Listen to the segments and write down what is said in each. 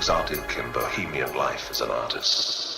exotic and bohemian life as an artist.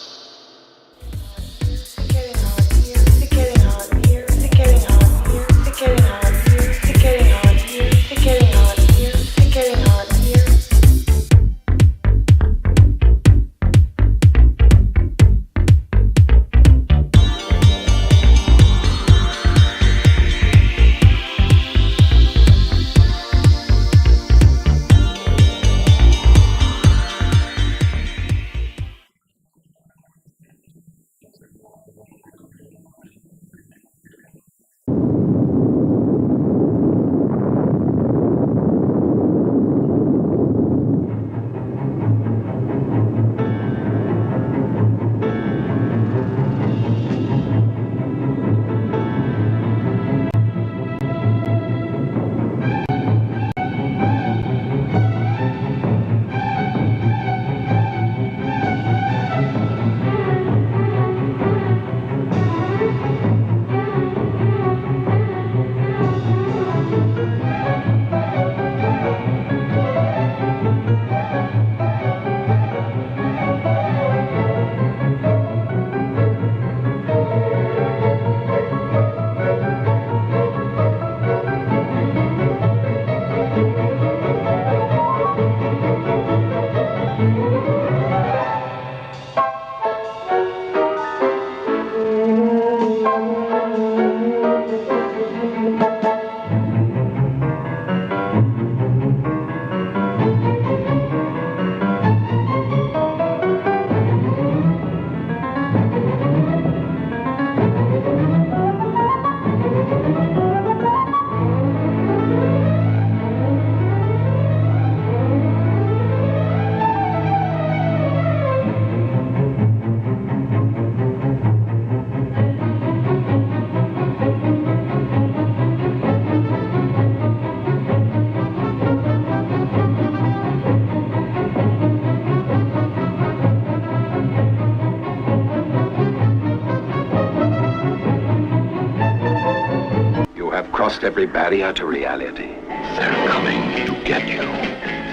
Crossed every barrier to reality. They're coming to get you.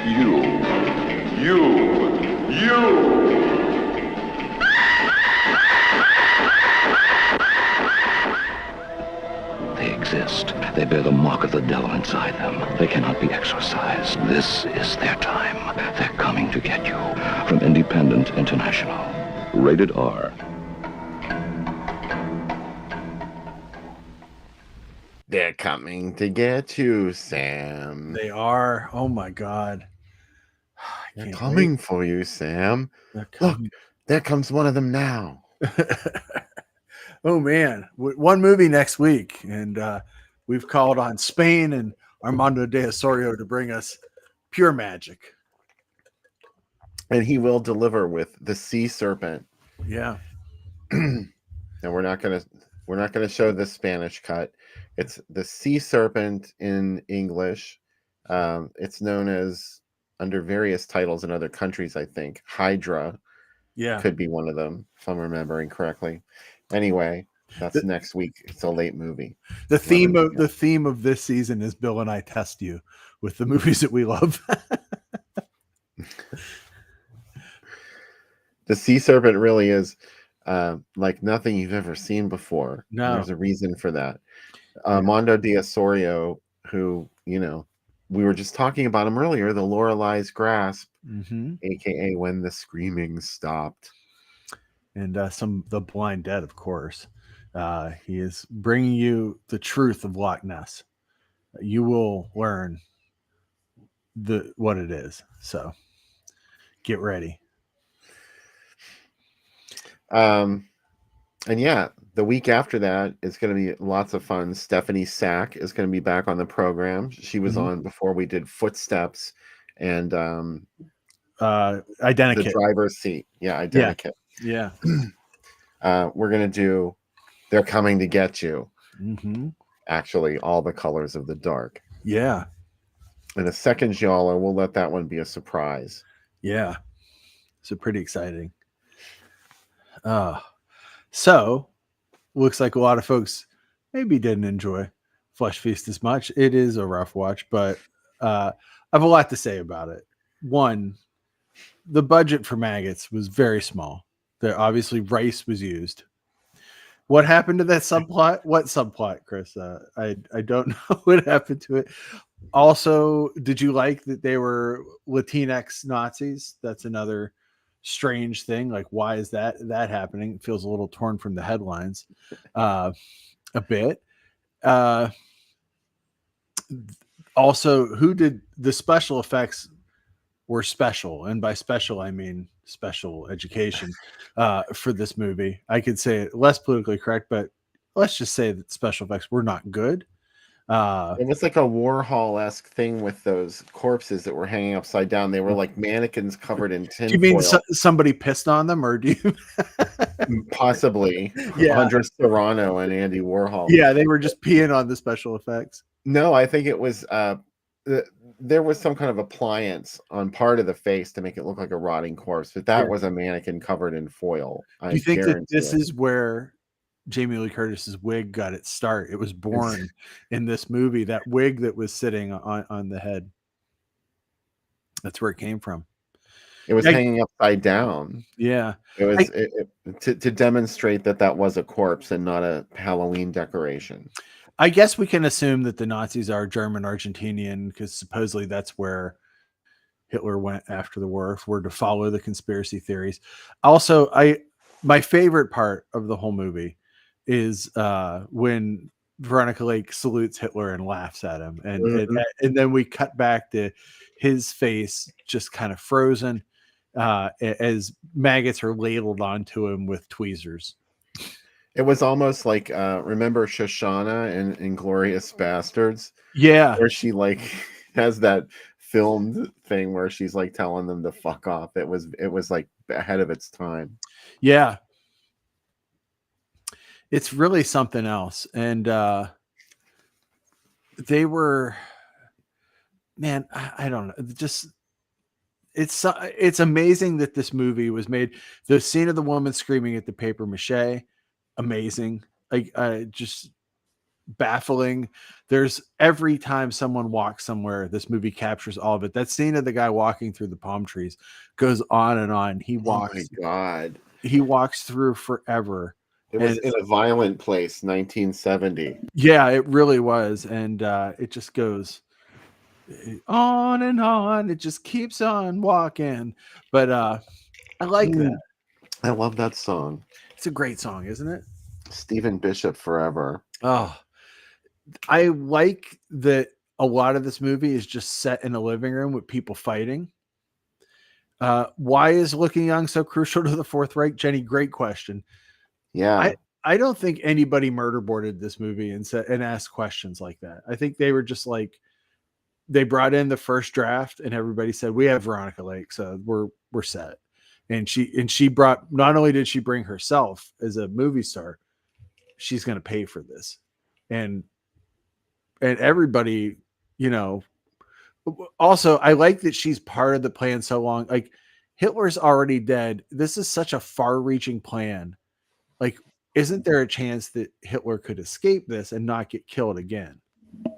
You. They exist. They bear the mark of the devil inside them. They cannot be exorcised. This is their time. They're coming to get you. From Independent International. Rated R. They're coming to get you, Sam. They are. Oh my God. They're coming for you, Sam. Look, there comes one of them now. Oh man, one movie next week, and we've called on Spain and Armando de Osorio to bring us Pure Magic, and he will deliver with The Sea Serpent. Yeah, and we're not gonna show the Spanish cut. It's The Sea Serpent in English. It's known as under various titles in other countries. I think Hydra, could be one of them if I'm remembering correctly. Anyway, that's next week. It's a late movie. The theme of this season is Bill and I test you with the movies that we love. The Sea Serpent really is like nothing you've ever seen before. No, there's a reason for that. Armando de Osorio, who we were just talking about him earlier, the Lorelei's Grasp, aka When the Screaming Stopped. And The Blind Dead, of course. He is bringing you the truth of Loch Ness. You will learn what it is. So get ready. And yeah, the week after that is going to be lots of fun. Stephanie Sack is going to be back on the program. She was on before we did Footsteps and Identikit. The Driver's Seat. Yeah, Identikit. Yeah. We're going to do They're Coming to Get You. Actually, All the Colors of the Dark. Yeah. And a second Giallo, we'll let that one be a surprise. Yeah. So pretty exciting. So looks like a lot of folks maybe didn't enjoy Flesh Feast as much. It is a rough watch, but I have a lot to say about it. One, the budget for maggots was very small. There obviously rice was used. What happened to that subplot? What subplot, Chris? I don't know what happened to it. Also, did you like that they were Latinx Nazis? That's another strange thing. Like, why is that happening? It feels a little torn from the headlines, a bit. Also, who did the special effects were special, and by special I mean special education for this movie. I could say it less politically correct, but let's just say that special effects were not good. It was like a Warhol-esque thing with those corpses that were hanging upside down. They were like mannequins covered in Do you mean tinfoil. somebody pissed on them, or do you? Possibly Yeah. Andres Serrano and Andy Warhol. Yeah, they were just peeing on the special effects. No, I think it was there was some kind of appliance on part of the face to make it look like a rotting corpse, but that was a mannequin covered in foil. Do you think that this is where Jamie Lee Curtis's wig got its start? It was born in this movie. That wig that was sitting on the head. That's where it came from. It was hanging upside down. Yeah. It was to demonstrate that was a corpse and not a Halloween decoration. I guess we can assume that the Nazis are German Argentinian, because supposedly that's where Hitler went after the war, if we're to follow the conspiracy theories. Also, my favorite part of the whole movie is when Veronica Lake salutes Hitler and laughs at him. And then we cut back to his face just kind of frozen as maggots are ladled onto him with tweezers. It was almost like remember Shoshana in Inglourious Bastards? Yeah. Where she like has that filmed thing where she's like telling them to fuck off. It was like ahead of its time. Yeah. It's really something else. And they were, man, I don't know. Just it's amazing that this movie was made. The scene of the woman screaming at the paper mache, amazing. Just baffling. There's every time someone walks somewhere, this movie captures all of it. That scene of the guy walking through the palm trees goes on and on. He walks. Oh my God. He walks through forever. It was in a violent place, 1970. Yeah, it really was. And it just goes on and on. It just keeps on walking. But I like that. I love that song. It's a great song, isn't it? Stephen Bishop Forever. Oh, I like that a lot of this movie is just set in a living room with people fighting. Why is looking young so crucial to the Fourth Reich? Jenny, great question. Yeah. I don't think anybody murderboarded this movie and asked questions like that. I think they were just like, they brought in the first draft and everybody said, we have Veronica Lake, so we're set. And she brought, not only did she bring herself as a movie star, she's going to pay for this. And everybody, you know, also I like that she's part of the plan so long. Like, Hitler's already dead. This is such a far reaching plan. Like, isn't there a chance that Hitler could escape this and not get killed again? Do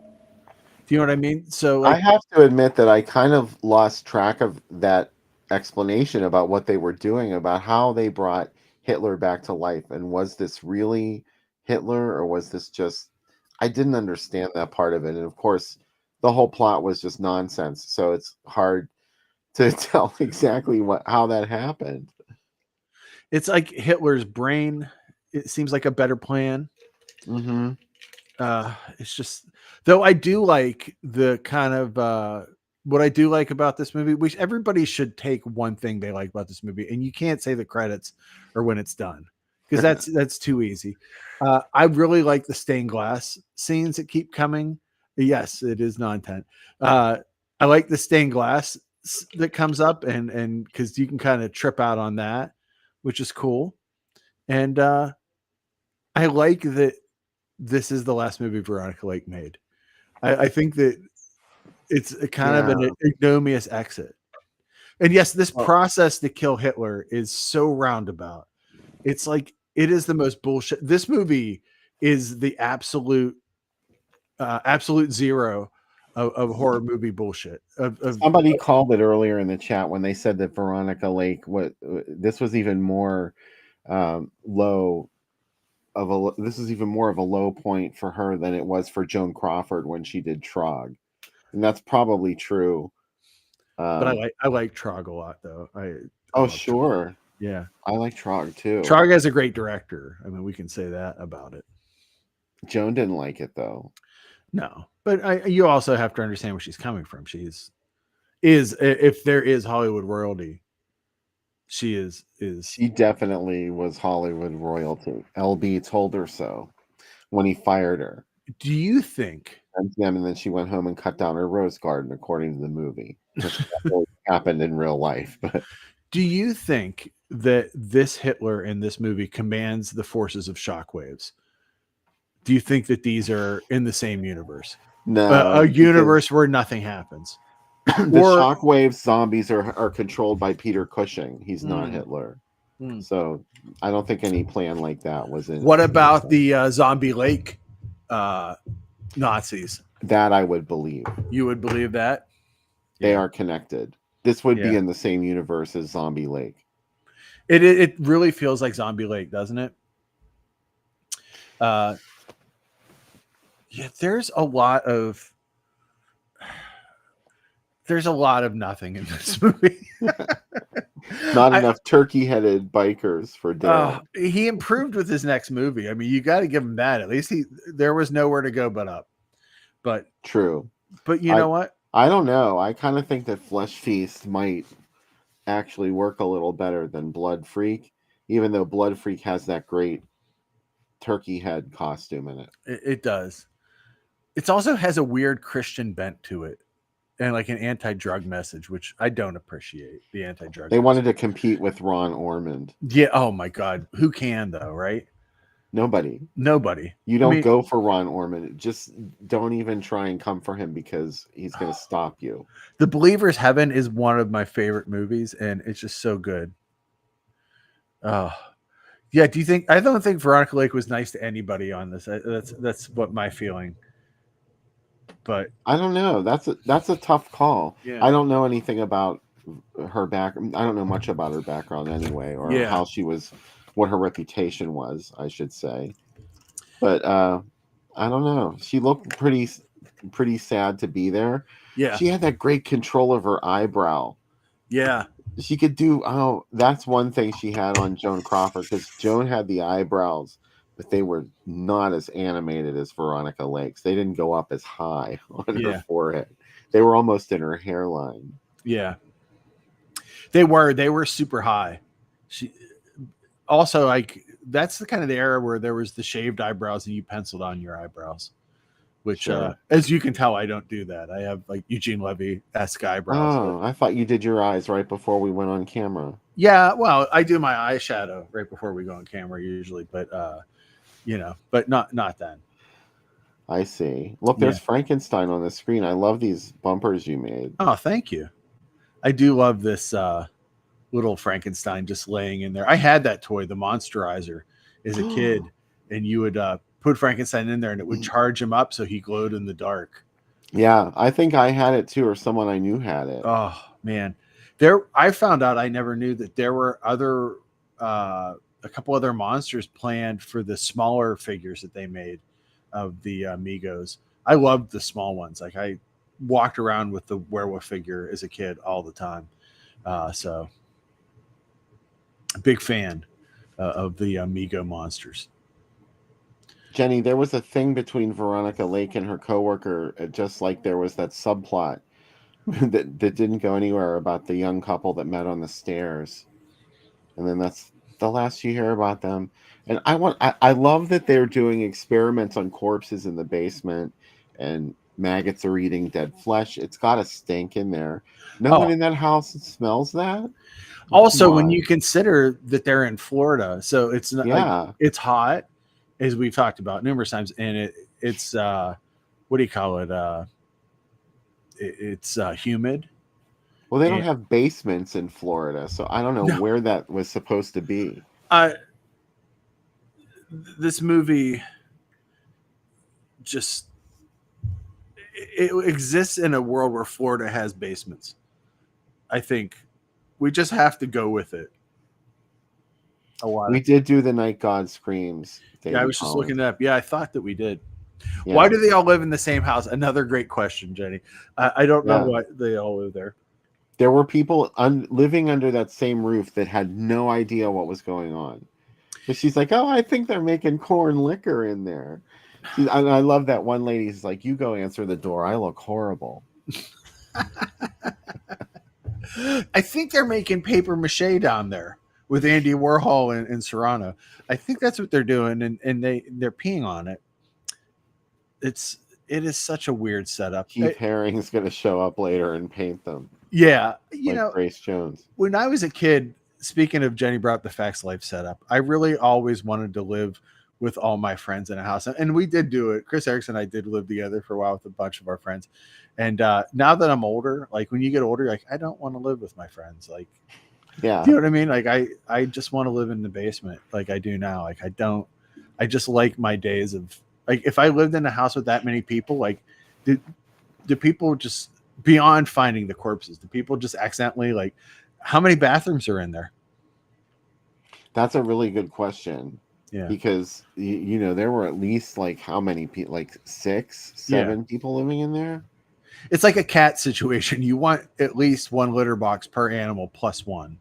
you know what I mean? So I have to admit that I kind of lost track of that explanation about what they were doing, about how they brought Hitler back to life. And was this really Hitler, or was this just, I didn't understand that part of it. And of course, the whole plot was just nonsense. So it's hard to tell exactly how that happened. It's like Hitler's brain. It seems like a better plan. Mm-hmm. It's just, though I do like the kind of what I do like about this movie, which everybody should take one thing they like about this movie, and you can't say the credits or when it's done, because that's too easy. I really like the stained glass scenes that keep coming. Yes, it is non-tent. I like the stained glass that comes up, and because you can kind of trip out on that, which is cool. And I like that this is the last movie Veronica Lake made. I think that it's a kind of an ignominious exit. And yes, this process to kill Hitler is so roundabout. It's like, it is the most bullshit. This movie is the absolute zero of horror movie bullshit. Somebody called it earlier in the chat when they said that Veronica Lake, this was even more low of a, this is even more of a low point for her than it was for Joan Crawford when she did Trog, and that's probably true. But I like Trog a lot though. I oh love sure, Trog. Yeah, I like Trog too. Trog has a great director. I mean, we can say that about it. Joan didn't like it though. No, but you also have to understand where she's coming from. Is if there is Hollywood royalty, she definitely was Hollywood royalty. LB told her so when he fired her. Do you think? And then she went home and cut down her rose garden, according to the movie, which happened in real life. But do you think that this Hitler in this movie commands the forces of shockwaves? Do you think that these are in the same universe? No, a universe where nothing happens. The shockwave zombies are controlled by Peter Cushing. He's not Hitler. So I don't think any plan like that was in. What about the Zombie Lake Nazis? That I would believe. You would believe that? They are connected. This would be in the same universe as Zombie Lake. It really feels like Zombie Lake, doesn't it? Yeah, there's a lot of nothing in this movie. Not enough turkey-headed bikers for Daryl. He improved with his next movie. I mean, you got to give him that. At least there was nowhere to go but up. But true. But you know what? I don't know. I kind of think that Flesh Feast might actually work a little better than Blood Freak, even though Blood Freak has that great turkey head costume in it. It does. It also has a weird Christian bent to it. And like an anti-drug message, which I don't appreciate. The anti-drug. They wanted to compete with Ron Ormond. Yeah. Oh my God. Who can though? Right? Nobody. You don't go for Ron Ormond. Just don't even try and come for him because he's going to stop you. The Believer's Heaven is one of my favorite movies, and it's just so good. Oh, yeah. Do you think? I don't think Veronica Lake was nice to anybody on this. That's what my feeling. But I don't know. That's a tough call. Yeah. I don't know anything about her back. I don't know much about her background anyway, or how she was, what her reputation was, I should say. But I don't know. She looked pretty sad to be there. Yeah. She had that great control of her eyebrow. Yeah. She could do. Oh, that's one thing she had on Joan Crawford, because Joan had the eyebrows, but they were not as animated as Veronica Lake's. They didn't go up as high on her forehead. They were almost in her hairline. Yeah. They were super high. She also, like, that's the kind of the era where there was the shaved eyebrows and you penciled on your eyebrows, which as you can tell, I don't do that. I have like Eugene Levy-esque eyebrows. Oh, I thought you did your eyes right before we went on camera. Yeah, well, I do my eyeshadow right before we go on camera usually, but but not then. I see. Look, there's Frankenstein on the screen. I love these bumpers you made. Oh, thank you. I do love this little Frankenstein just laying in there. I had that toy, the Monsterizer, as a kid, and you would put Frankenstein in there and it would charge him up so he glowed in the dark. Yeah, I think I had it too, or someone I knew had it. Oh man, I found out, I never knew that there were other a couple other monsters planned for the smaller figures that they made of the Migos. I loved the small ones. Like I walked around with the werewolf figure as a kid all the time. So a big fan of the Migo monsters. Jenny, there was a thing between Veronica Lake and her coworker, just like there was that subplot that didn't go anywhere about the young couple that met on the stairs. And then that's the last you hear about them. And I love that they're doing experiments on corpses in the basement and maggots are eating dead flesh. It's got a stink in there. No one in that house smells that. Also, when you consider that they're in Florida, so it's not like, it's hot, as we've talked about numerous times, and it's what do you call it? It's humid. Well, they don't have basements in Florida, so I don't know where that was supposed to be. This movie just it exists in a world where Florida has basements. I think we just have to go with it. A lot. We did do the Night God Screams. Yeah, I was just looking it up. Yeah, I thought that we did. Yeah. Why do they all live in the same house? Another great question, Jenny. I don't know Yeah. why they all live there. There were people living under that same roof that had no idea what was going on. But she's like, oh, I think they're making corn liquor in there. I love that one lady's like, you go answer the door. I look horrible. I think they're making paper mache down there with Andy Warhol and Serrano. I think that's what they're doing, and they're peeing on it. It is such a weird setup. Keith Haring's going to show up later and paint them. Yeah, you know, Grace Jones. When I was a kid, speaking of Jenny brought up the Facts Life setup, I really always wanted to live with all my friends in a house, and we did do it. Chris Erickson and I did live together for a while with a bunch of our friends. And now that I'm older, like when you get older, like I don't want to live with my friends. Like, yeah, do you know what I mean? Like I just want to live in the basement, like I do now. Like I just like my days of like if I lived in a house with that many people, like do people just beyond finding the corpses? Do people just accidentally like how many bathrooms are in there? That's a really good question. Yeah, because you know there were at least like how many people, like 6, 7 people living in there. It's like a cat situation. You want at least one litter box per animal plus one,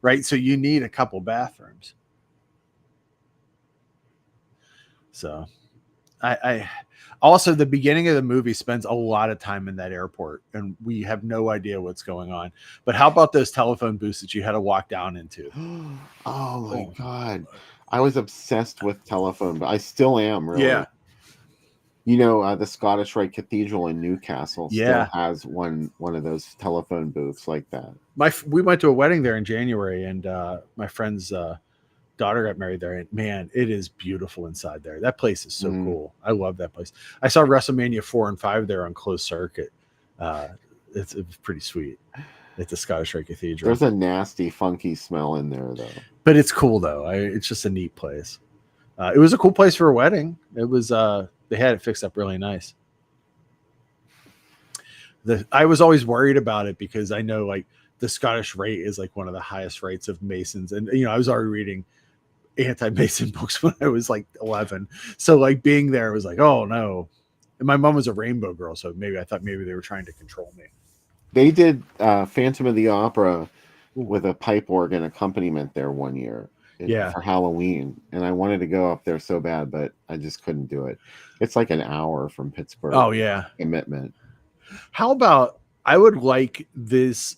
right? So you need a couple bathrooms. So I also the beginning of the movie spends a lot of time in that airport and we have no idea what's going on. But how about those telephone booths that you had to walk down into? Oh my God. I was obsessed with telephone, but I still am, really. Yeah. You know, the Scottish Rite Cathedral in Newcastle Yeah. still has one of those telephone booths like that. We went to a wedding there in January, and my friend's daughter got married there. And man, it is beautiful inside there. That place is so cool. I love that place. I saw WrestleMania 4 and 5 there on closed circuit. It's pretty sweet. At the Scottish Rite Cathedral. There's a nasty, funky smell in there, though. But it's cool, though. It's just a neat place. It was a cool place for a wedding. It was. They had it fixed up really nice. I was always worried about it because I know like the Scottish Rite is like one of the highest rates of Masons, and you know I was already reading anti-Mason books when I was like 11. So like being there was like, oh no. And my mom was a rainbow girl, so I thought maybe they were trying to control me. They did Phantom of the Opera with a pipe organ accompaniment there one year for Halloween. And I wanted to go up there so bad, but I just couldn't do it. It's like an hour from Pittsburgh. Oh, yeah. Commitment. How about, I would like this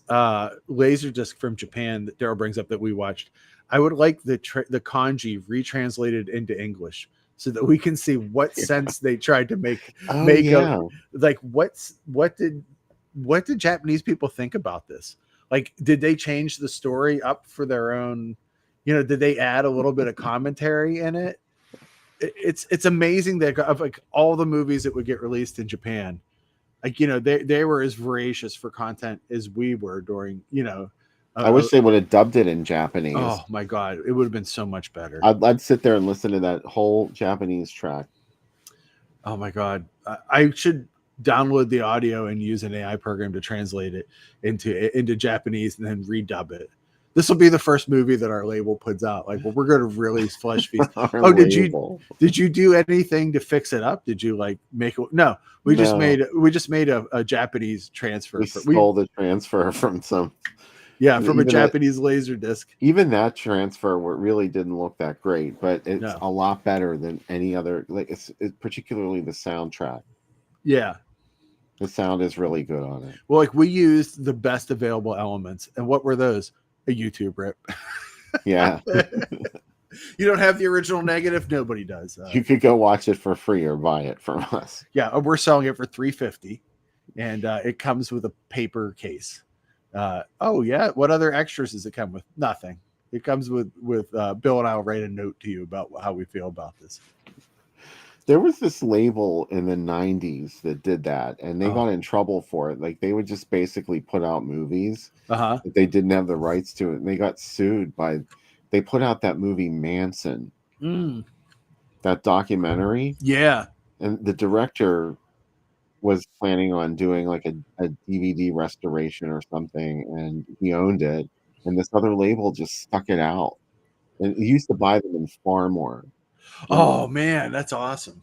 laser disc from Japan that Daryl brings up that we watched. I would like the kanji retranslated into English so that we can see what sense they tried to make. Like what did Japanese people think about this? Like, did they change the story up for their own? You know, did they add a little bit of commentary in it? It's amazing that of like all the movies that would get released in Japan, like you know they were as voracious for content as we were during you know. I wish they would have dubbed it in Japanese. Oh my God, it would have been so much better. I'd sit there and listen to that whole Japanese track. Oh my God, I should download the audio and use an AI program to translate it into Japanese and then redub it. This will be the first movie that our label puts out. Like, well, we're going to release Flesh Feast. Did you do anything to fix it up? Did you like make it? No, we just made a Japanese transfer. We stole the transfer from some. Yeah, from a Japanese laser disc. Even that transfer really didn't look that great, but it's a lot better than any other. Like it's particularly the soundtrack. Yeah. The sound is really good on it. Well, like we used the best available elements. And what were those? A YouTube rip. Yeah. You don't have the original negative? Nobody does. You could go watch it for free or buy it from us. Yeah, we're selling it for $350 and it comes with a paper case. Oh yeah. What other extras does it come with? Nothing. It comes with Bill and I'll write a note to you about how we feel about this. There was this label in the 90s that did that, and they got in trouble for it. Like, they would just basically put out movies that they didn't have the rights to it, and they got sued by... They put out that movie Manson, that documentary. Yeah. And the director was planning on doing like a DVD restoration or something, and he owned it, and this other label just stuck it out. And he used to buy them in Farmore. Oh man, that's awesome.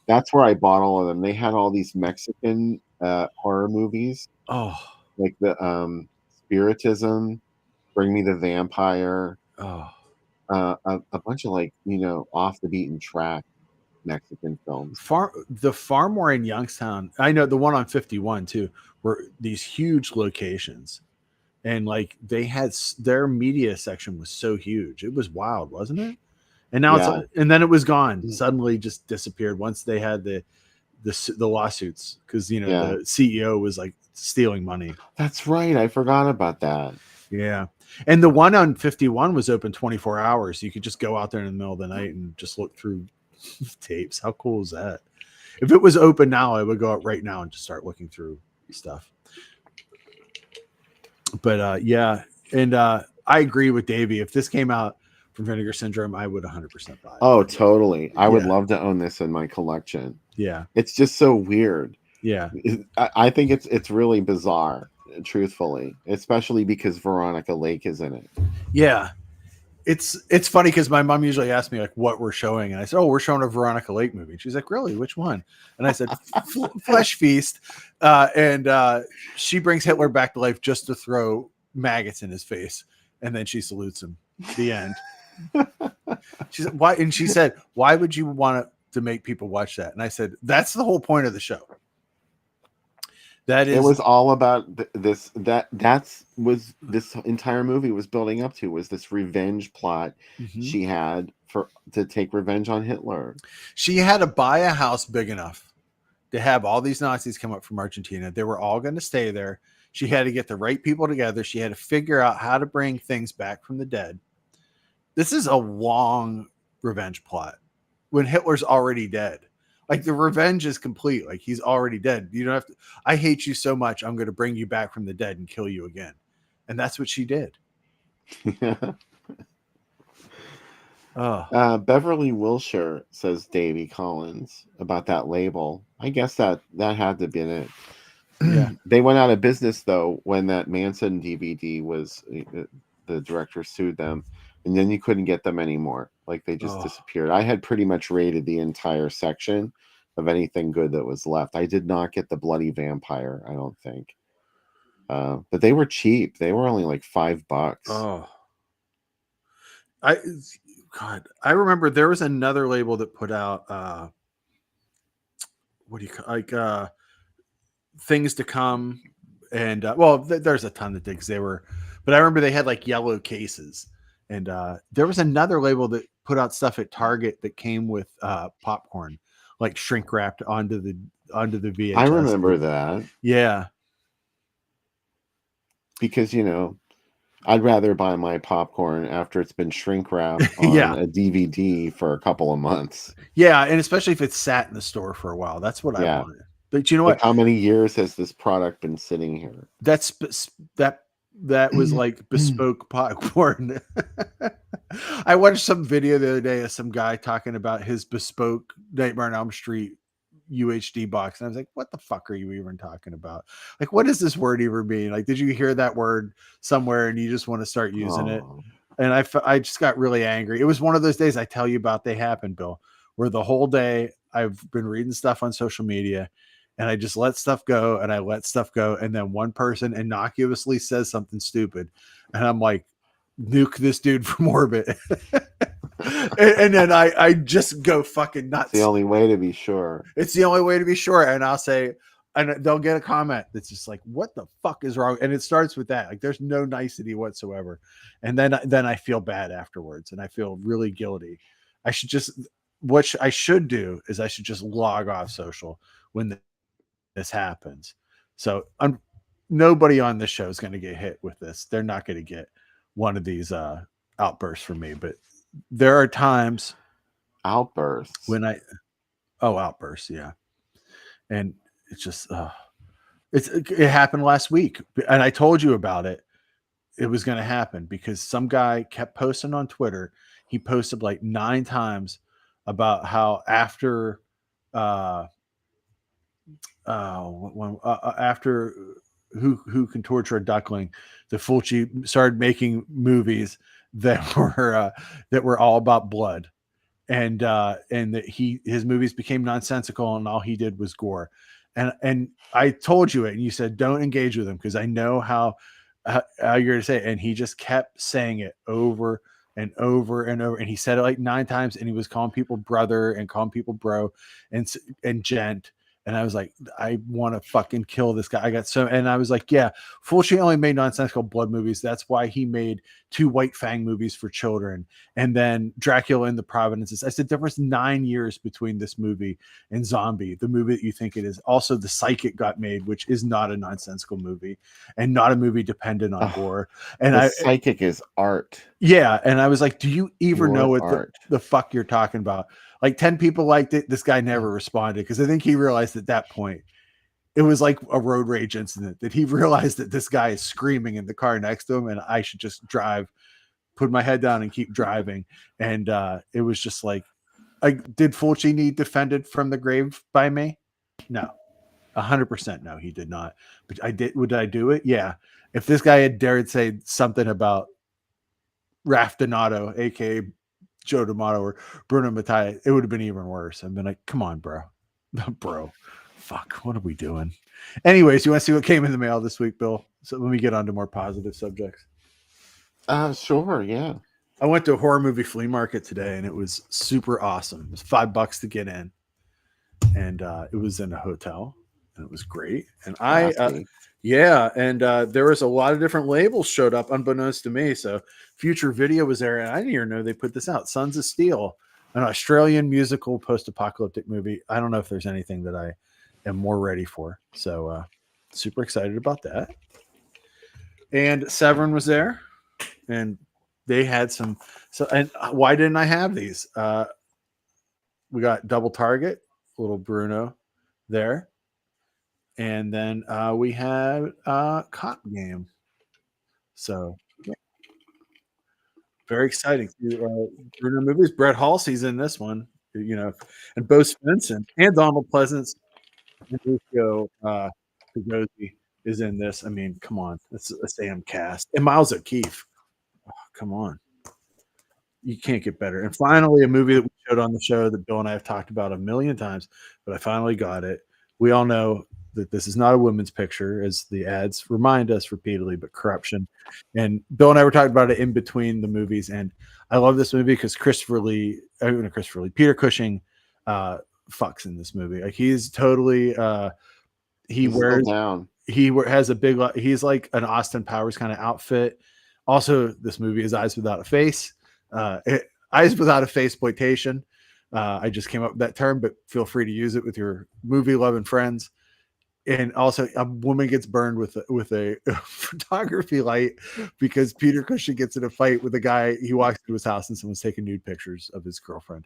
That's where I bought all of them. They had all these Mexican horror movies, Oh, like the Spiritism, Bring Me the Vampire, oh. a bunch of like, off the beaten track Mexican films. The Farmore in Youngstown, I know the one on 51 too, were these huge locations. And like they had their media section was so huge. It was wild, wasn't it? And now Yeah. and then it was gone. Suddenly just disappeared once they had the lawsuits, because the CEO was like stealing money. That's right. I forgot about that. Yeah. And the one on 51 was open 24 hours. You could just go out there in the middle of the night and just look through tapes. How cool is that? If it was open now, I would go out right now and just start looking through stuff. But yeah. And I agree with Davey. If this came out from Vinegar Syndrome, I would 100% buy it. Oh, totally. I would love to own this in my collection. Yeah. It's just so weird. Yeah. I think it's really bizarre, truthfully, especially because Veronica Lake is in it. Yeah. It's funny because my mom usually asks me like what we're showing, and I said, "Oh, we're showing a Veronica Lake movie." And she's like, "Really? Which one?" And I said, "Flesh Feast." And she brings Hitler back to life just to throw maggots in his face, and then she salutes him. The end. She said, "Why?" And she said, "Why would you want to make people watch that?" And I said, "That's the whole point of the show." It was all about this. That's this entire movie was building up to, was this revenge plot she had to take revenge on Hitler. She had to buy a house big enough to have all these Nazis come up from Argentina. They were all going to stay there. She had to get the right people together. She had to figure out how to bring things back from the dead. This is a long revenge plot when Hitler's already dead. Like the revenge is complete. Like he's already dead. You don't have to. I hate you so much. I'm going to bring you back from the dead and kill you again. And that's what she did. Beverly Wilshire, says Davy Collins about that label. I guess that had to have been it. Yeah. They went out of business though when that Manson DVD was. The director sued them, and then you couldn't get them anymore. Like they just disappeared. I had pretty much rated the entire section of anything good that was left. I did not get the Bloody Vampire, I don't think. But they were cheap. They were only like $5. Oh, I remember there was another label that put out what do you call, like Things to Come, and there's a ton that digs. But I remember they had like yellow cases, and there was another label that put out stuff at Target that came with popcorn, like shrink wrapped onto the VHS. I remember that. Yeah, because I'd rather buy my popcorn after it's been shrink wrapped on a DVD for a couple of months. Yeah, and especially if it's sat in the store for a while. That's what I wanted. But you know what? How many years has this product been sitting here? That was like bespoke popcorn. I watched some video the other day of some guy talking about his bespoke Nightmare on Elm Street UHD box, and I was like, what the fuck are you even talking about? Like, what does this word even mean? Like, did you hear that word somewhere and you just want to start using it? And I just got really angry. It was one of those days I tell you about, they happened, Bill, where the whole day I've been reading stuff on social media and I just let stuff go and I let stuff go. And then one person innocuously says something stupid. And I'm like, nuke this dude from orbit. and then I just go fucking nuts. It's the only way to be sure. It's the only way to be sure. And I'll say, and they'll get a comment that's just like, what the fuck is wrong? And it starts with that. Like, there's no nicety whatsoever. And then I feel bad afterwards and I feel really guilty. What I should do is I should just log off social when this happens. So nobody on this show is going to get hit with this. They're not going to get one of these outbursts from me, but there are times outbursts when outbursts. Yeah. And it's just, it happened last week and I told you about it. It was going to happen because some guy kept posting on Twitter. He posted like 9 times about how after after who can torture a duckling, the Fulci started making movies that were all about blood, and that his movies became nonsensical and all he did was gore. And I told you it, and you said don't engage with him because I know how you're gonna say it. And he just kept saying it over and over and over, and he said it like 9 times, and he was calling people brother and calling people bro and gent. And I was like, I want to fucking kill this guy. And I was like, yeah, Fulci only made nonsensical blood movies. That's why he made 2 White Fang movies for children, and then Dracula and the Providences. I said there was 9 years between this movie and Zombie, the movie that you think it is. Also, The Psychic got made, which is not a nonsensical movie and not a movie dependent on gore. And The Psychic is art. Yeah, and I was like, do you even know what art. the fuck you're talking about? Like 10 people liked it. This guy never responded because I think he realized at that point it was like a road rage incident, that he realized that this guy is screaming in the car next to him and I should just drive, put my head down and keep driving. And it was just like, did Fulci need defended from the grave by me? No, 100% no, he did not. But would I do it? Yeah. If this guy had dared say something about Raf Donato, aka Joe D'Amato or Bruno Mattei, it would have been even worse. I've been like, come on, bro. Bro. Fuck, what are we doing? Anyways, you want to see what came in the mail this week, Bill? So let me get on to more positive subjects. Sure, yeah. I went to a horror movie flea market today and it was super awesome. It was $5 to get in. And it was in a hotel and it was great. And there was a lot of different labels showed up unbeknownst to me. So Future Video was there, and I didn't even know they put this out. Sons of Steel, an Australian musical post-apocalyptic movie. I don't know if there's anything that I am more ready for. So super excited about that. And Severin was there, and they had some. So, and why didn't I have these? We got Double Target, little Bruno there. And then we had Cop Game. So very exciting. Bruno movies. Brett Halsey's in this one, and Bo Svensson and Donald Pleasance and Lucio Fugosi is in this. I mean, come on. It's a Sam cast. And Miles O'Keefe. Oh, come on. You can't get better. And finally, a movie that we showed on the show that Bill and I have talked about a million times, but I finally got it. We all know that this is not a women's picture, as the ads remind us repeatedly, but Corruption. And Bill and I were talking about it in between the movies. And I love this movie because Peter Cushing fucks in this movie. Like he's totally, he has a big, he's like an Austin Powers kind of outfit. Also, this movie is Eyes Without a Face. Eyes Without a Face exploitation. I just came up with that term, but feel free to use it with your movie loving friends. And also, a woman gets burned with a photography light because Peter Cushing gets in a fight with a guy. He walks into his house and someone's taking nude pictures of his girlfriend.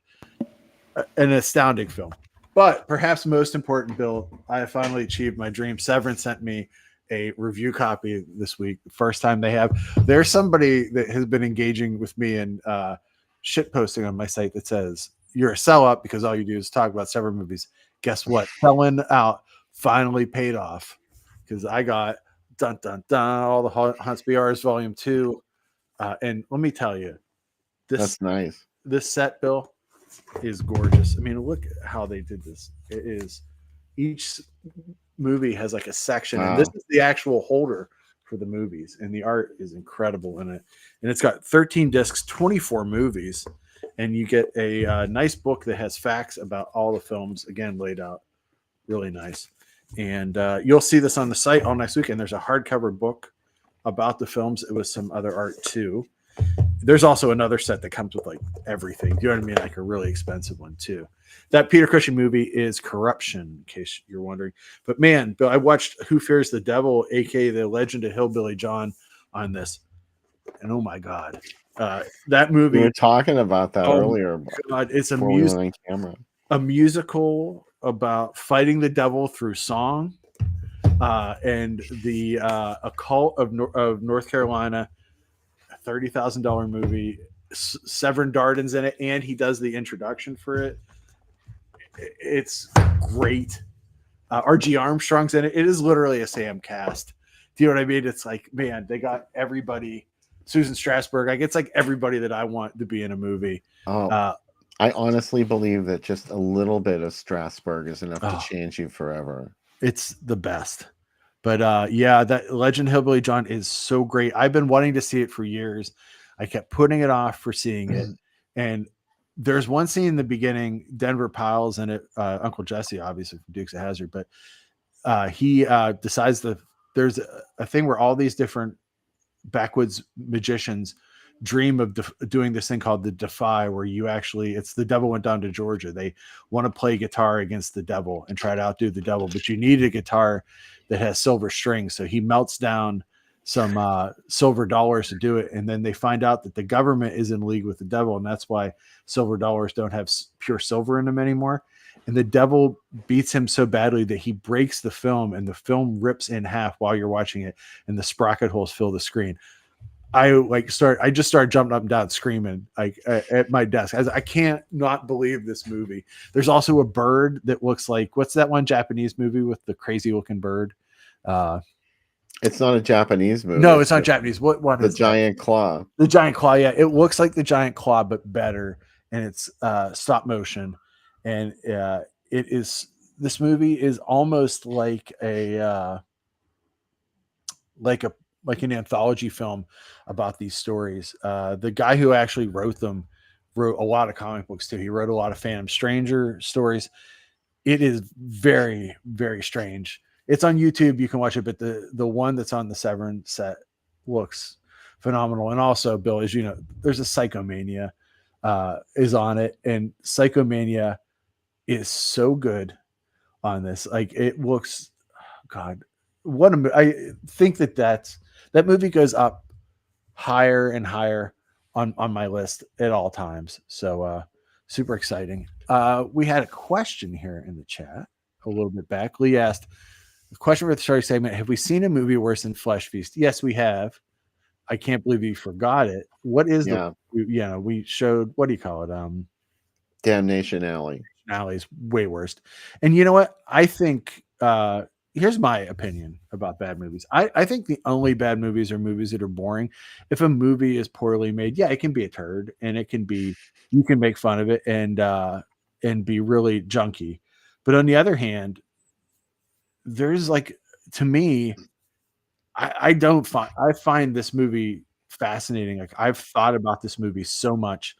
An astounding film. But perhaps most important, Bill, I finally achieved my dream. Severin sent me a review copy this week. First time they have. There's somebody that has been engaging with me and shit posting on my site that says you're a sellout because all you do is talk about Severin movies. Guess what? Selling out finally paid off because I got all the Hunts BRs Volume 2. And let me tell you, that's nice. This set, Bill, is gorgeous. I mean, look at how they did this. It is each movie has like a section, and this is the actual holder for the movies, and the art is incredible in it. And it's got 13 discs, 24 movies, and you get a nice book that has facts about all the films, again laid out really nice. And you'll see this on the site all next week. And there's a hardcover book about the films. It was some other art too. There's also another set that comes with like everything. Do you know what I mean? Like a really expensive one too. That Peter Cushing movie is Corruption, in case you're wondering. But man, Bill, I watched Who Fears the Devil, aka The Legend of Hillbilly John, on this, and oh my god, that movie. We were talking about that earlier. God, it's a musical about fighting the devil through song, and the occult of North Carolina. $30,000 movie. Severin Darden's in it, and he does the introduction for it. It's great. RG Armstrong's in it. It is literally a Sam cast. Do you know what I mean? It's like, man, they got everybody. Susan Strasberg. Like, it's like everybody that I want to be in a movie. Oh, I honestly believe that just a little bit of Strasberg is enough to Oh. change you forever. It's the best. But yeah, that Legend Hillbilly John is so great. I've been wanting to see it for years. I kept putting it off for seeing it. And there's one scene in the beginning, Denver Piles in it, Uncle Jesse, obviously from Dukes of Hazzard, but he decides that there's a thing where all these different backwoods magicians dream of doing this thing called the Defy, where you actually, it's the devil went down to Georgia. They want to play guitar against the devil and try to outdo the devil, but you need a guitar that has silver strings. So he melts down some silver dollars to do it. And then they find out that the government is in league with the devil. And that's why silver dollars don't have pure silver in them anymore. And the devil beats him so badly that he breaks the film, and the film rips in half while you're watching it, and the sprocket holes fill the screen. I just started jumping up and down screaming like at my desk. I can't not believe this movie. There's also a bird that looks like, what's that one Japanese movie with the crazy looking bird? It's not a Japanese movie. No, it's not Japanese. What one is the giant that? claw? The giant claw. Yeah, it looks like the giant claw, but better, and it's stop motion, and it is. This movie is almost like an anthology film about these stories. The guy who actually wrote them wrote a lot of comic books too. He wrote a lot of Phantom Stranger stories. It is very, very strange. It's on YouTube. You can watch it, but the one that's on the Severn set looks phenomenal. And also, Bill, as you know, there's a Psychomania is on it, and Psychomania is so good on this. Like, it looks, God, I think that movie goes up higher and higher on my list at all times. So super exciting. We had a question here in the chat a little bit back. Lee asked, the question for the story segment: have we seen a movie worse than Flesh Feast? Yes, we have. I can't believe you forgot it. What is we showed, what do you call it? Damnation Alley. Alley's way worse. And you know what? I think here's my opinion about bad movies. I think the only bad movies are movies that are boring. If a movie is poorly made, yeah, it can be a turd, and it can be, you can make fun of it and be really junky. But on the other hand, there's like, to me, I find this movie fascinating. Like, I've thought about this movie so much.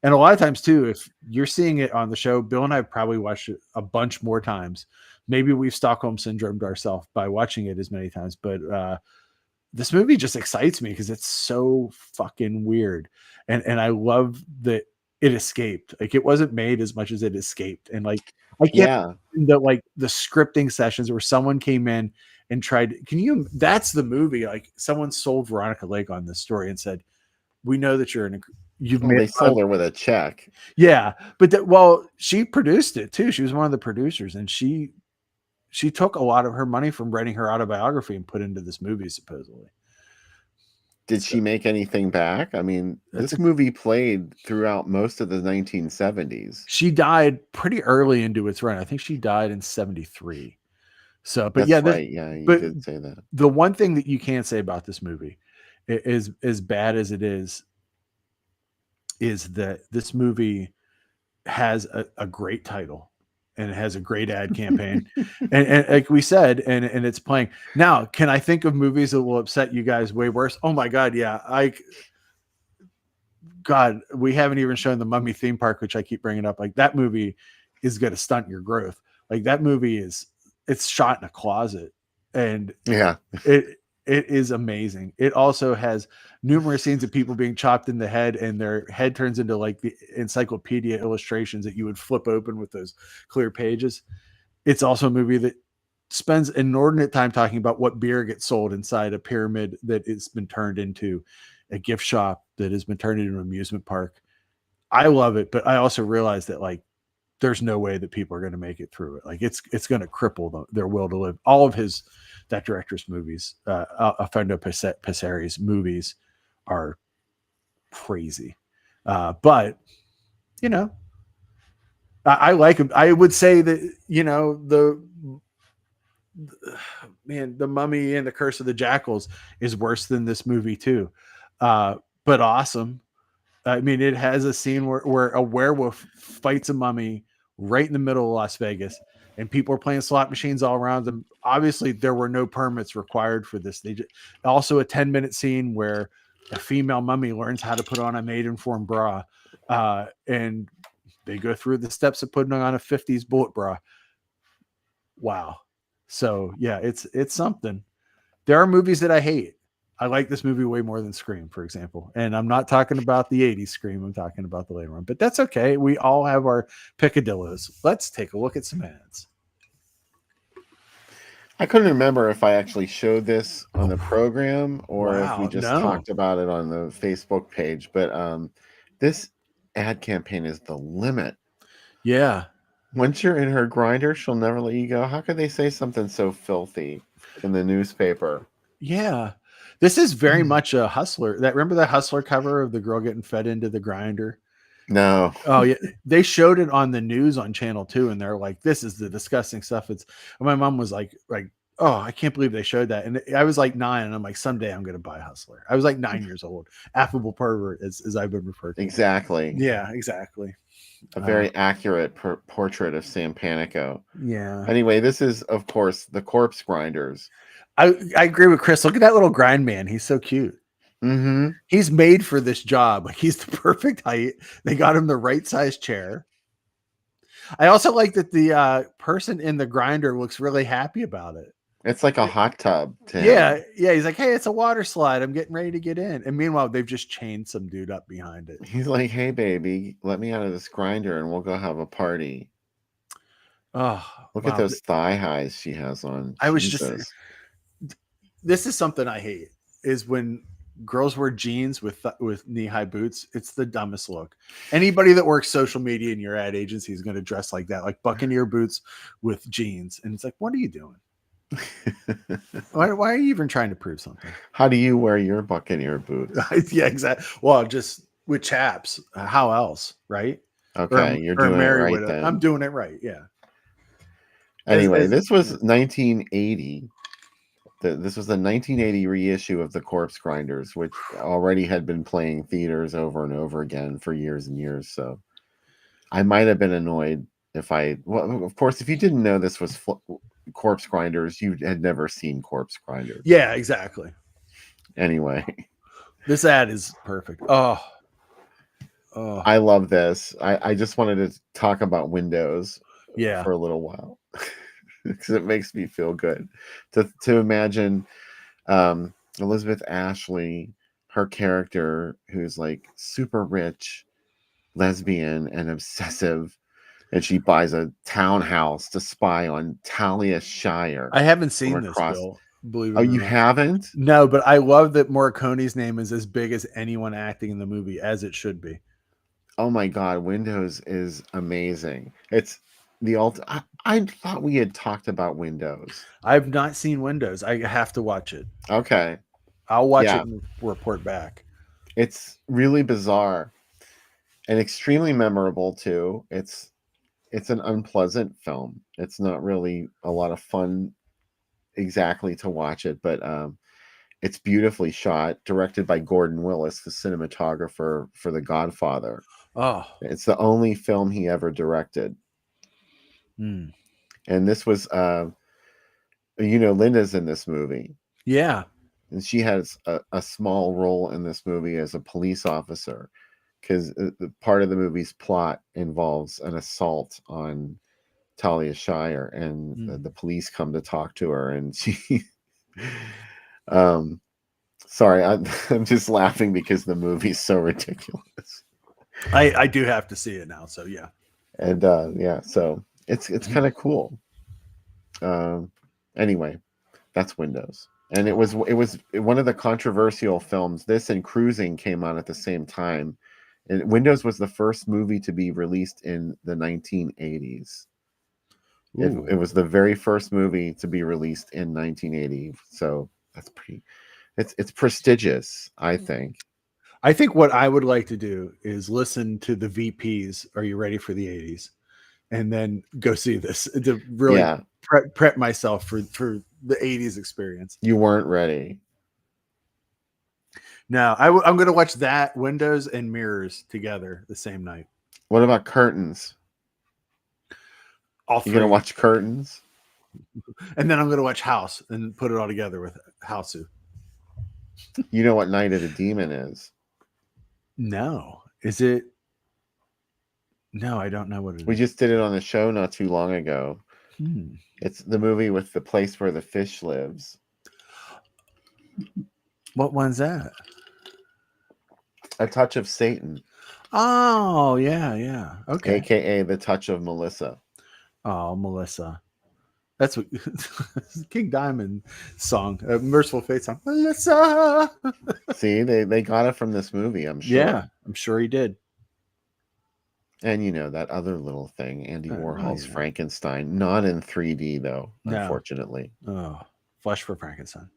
And a lot of times too, if you're seeing it on the show, Bill and I have probably watched it a bunch more times. Maybe we've Stockholm syndromed ourselves by watching it as many times, but this movie just excites me because it's so fucking weird. And I love that it escaped. Like, it wasn't made as much as it escaped. And like, I can't the scripting sessions where someone came in and tried, that's the movie. Like, someone sold Veronica Lake on this story and said, we know that they sold her with a check. Yeah, but she produced it too. She was one of the producers, and she took a lot of her money from writing her autobiography and put into this movie, supposedly. Did she make anything back? I mean, this movie played throughout most of the 1970s. She died pretty early into its run. I think she died in 73. So, but that's right. Yeah, you did say that. The one thing that you can't say about this movie is, as bad as it is that this movie has a great title, and it has a great ad campaign. and like we said, and it's playing. Now, can I think of movies that will upset you guys way worse? Oh my God. Yeah. God, we haven't even shown the Mummy theme park, which I keep bringing up. Like, that movie is going to stunt your growth. Like, that movie it's shot in a closet, and yeah, it is amazing. It also has numerous scenes of people being chopped in the head, and their head turns into like the encyclopedia illustrations that you would flip open with those clear pages. It's also a movie that spends inordinate time talking about what beer gets sold inside a pyramid that has been turned into a gift shop, that has been turned into an amusement park. I love it, but I also realize that, like, there's no way that people are going to make it through it. Like, it's going to cripple their will to live. All of that director's movies, Fernando Peseri's movies, are crazy. But, I like him. I would say that, man, The Mummy and the Curse of the Jackals is worse than this movie too, but awesome. I mean, it has a scene where a werewolf fights a mummy right in the middle of Las Vegas, and people are playing slot machines all around them. Obviously, there were no permits required for this. Also a 10-minute scene where a female mummy learns how to put on a maiden form bra, and they go through the steps of putting on a 50s bullet bra. Wow. So yeah, it's something. There are movies that I hate. I like this movie way more than Scream, for example. And I'm not talking about the 80s Scream. I'm talking about the later one. But that's okay. We all have our picadillos. Let's take a look at some ads. I couldn't remember if I actually showed this on the program or if we just talked about it on the Facebook page. But this ad campaign is the limit. Yeah. Once you're in her grinder, she'll never let you go. How could they say something so filthy in the newspaper? Yeah. This is very much a Hustler. Remember the Hustler cover of the girl getting fed into the grinder? No. Oh yeah, they showed it on the news on Channel 2, and they're like, "This is the disgusting stuff." My mom was like, "Oh, I can't believe they showed that." And I was like 9, and I'm like, "Someday I'm going to buy Hustler." I was like 9 years old. Affable pervert, as I've been referred to. Exactly. Yeah, exactly. A very accurate portrait of Sam Panico. Yeah. Anyway, this is, of course, the Corpse Grinders. I agree with Chris. Look at that little grind man. He's so cute. Mm-hmm. He's made for this job. Like, he's the perfect height. They got him the right size chair. I also like that the person in the grinder looks really happy about it. It's like a hot tub to him. Yeah. He's like, "Hey, it's a water slide. I'm getting ready to get in." And meanwhile, they've just chained some dude up behind it. He's like, "Hey, baby, let me out of this grinder and we'll go have a party." Oh, look at those thigh highs she has on. I was just. This is something I hate, is when girls wear jeans with knee-high boots. It's the dumbest look. Anybody that works social media in your ad agency is going to dress like that, like Buccaneer boots with jeans. And it's like, what are you doing? why are you even trying to prove something? How do you wear your Buccaneer boots? Yeah, exactly. Well, just with chaps. How else, right? Okay, you're doing it right then. I'm doing it right, yeah. Anyway, this was 1980. This was the 1980 reissue of the Corpse Grinders, which already had been playing theaters over and over again for years and years. So I might have been annoyed well, of course, if you didn't know this was Corpse Grinders, you had never seen Corpse Grinders. Yeah, exactly. Anyway, this ad is perfect. Oh, I love this. I just wanted to talk about Windows for a little while. Because it makes me feel good to imagine Elizabeth Ashley, her character, who's like super rich, lesbian, and obsessive, and she buys a townhouse to spy on Talia Shire. I haven't seen this, Bill. Believe it or not. You haven't? No, but I love that Morricone's name is as big as anyone acting in the movie, as it should be. Oh my God, Windows is amazing. It's the I thought we had talked about Windows. I've not seen Windows. I have to watch it. Okay. I'll watch it and report back. It's really bizarre and extremely memorable too. It's an unpleasant film. It's not really a lot of fun exactly to watch it, but it's beautifully shot, directed by Gordon Willis, the cinematographer for The Godfather. Oh. It's the only film he ever directed. And this was, Linda's in this movie. Yeah. And she has a small role in this movie as a police officer, because the part of the movie's plot involves an assault on Talia Shire, and the police come to talk to her, and she, sorry, I'm just laughing because the movie's so ridiculous. I do have to see it now, so yeah. And so it's kind of cool. Anyway, that's Windows, and it was one of the controversial films. This and Cruising came out at the same time, and Windows was the first movie to be released in the 1980s. It was the very first movie to be released in 1980, so that's pretty. It's prestigious, I think. I think what I would like to do is listen to the VPs. Are you ready for the 80s? And then go see this. To really prep myself for the 80s experience. You weren't ready. No, I'm going to watch that, Windows and Mirrors together the same night. What about Curtains? All You three. gonna watch Curtains? And then I'm going to watch House and put it all together with Houseu. You know what Night of the Demon is? No. Is it? No, I don't know what it is. We just did it on the show not too long ago. It's the movie with the place where the fish lives. What one's that? A Touch of Satan. Oh, yeah. Okay. AKA The Touch of Melissa. Oh, Melissa. That's what King Diamond song, Merciful Fate song. Melissa. See, they got it from this movie, I'm sure. Yeah, I'm sure he did. And you know, that other little thing, Andy Warhol's yeah. Frankenstein, not in 3D though, No. unfortunately. Oh, Flesh for Frankenstein.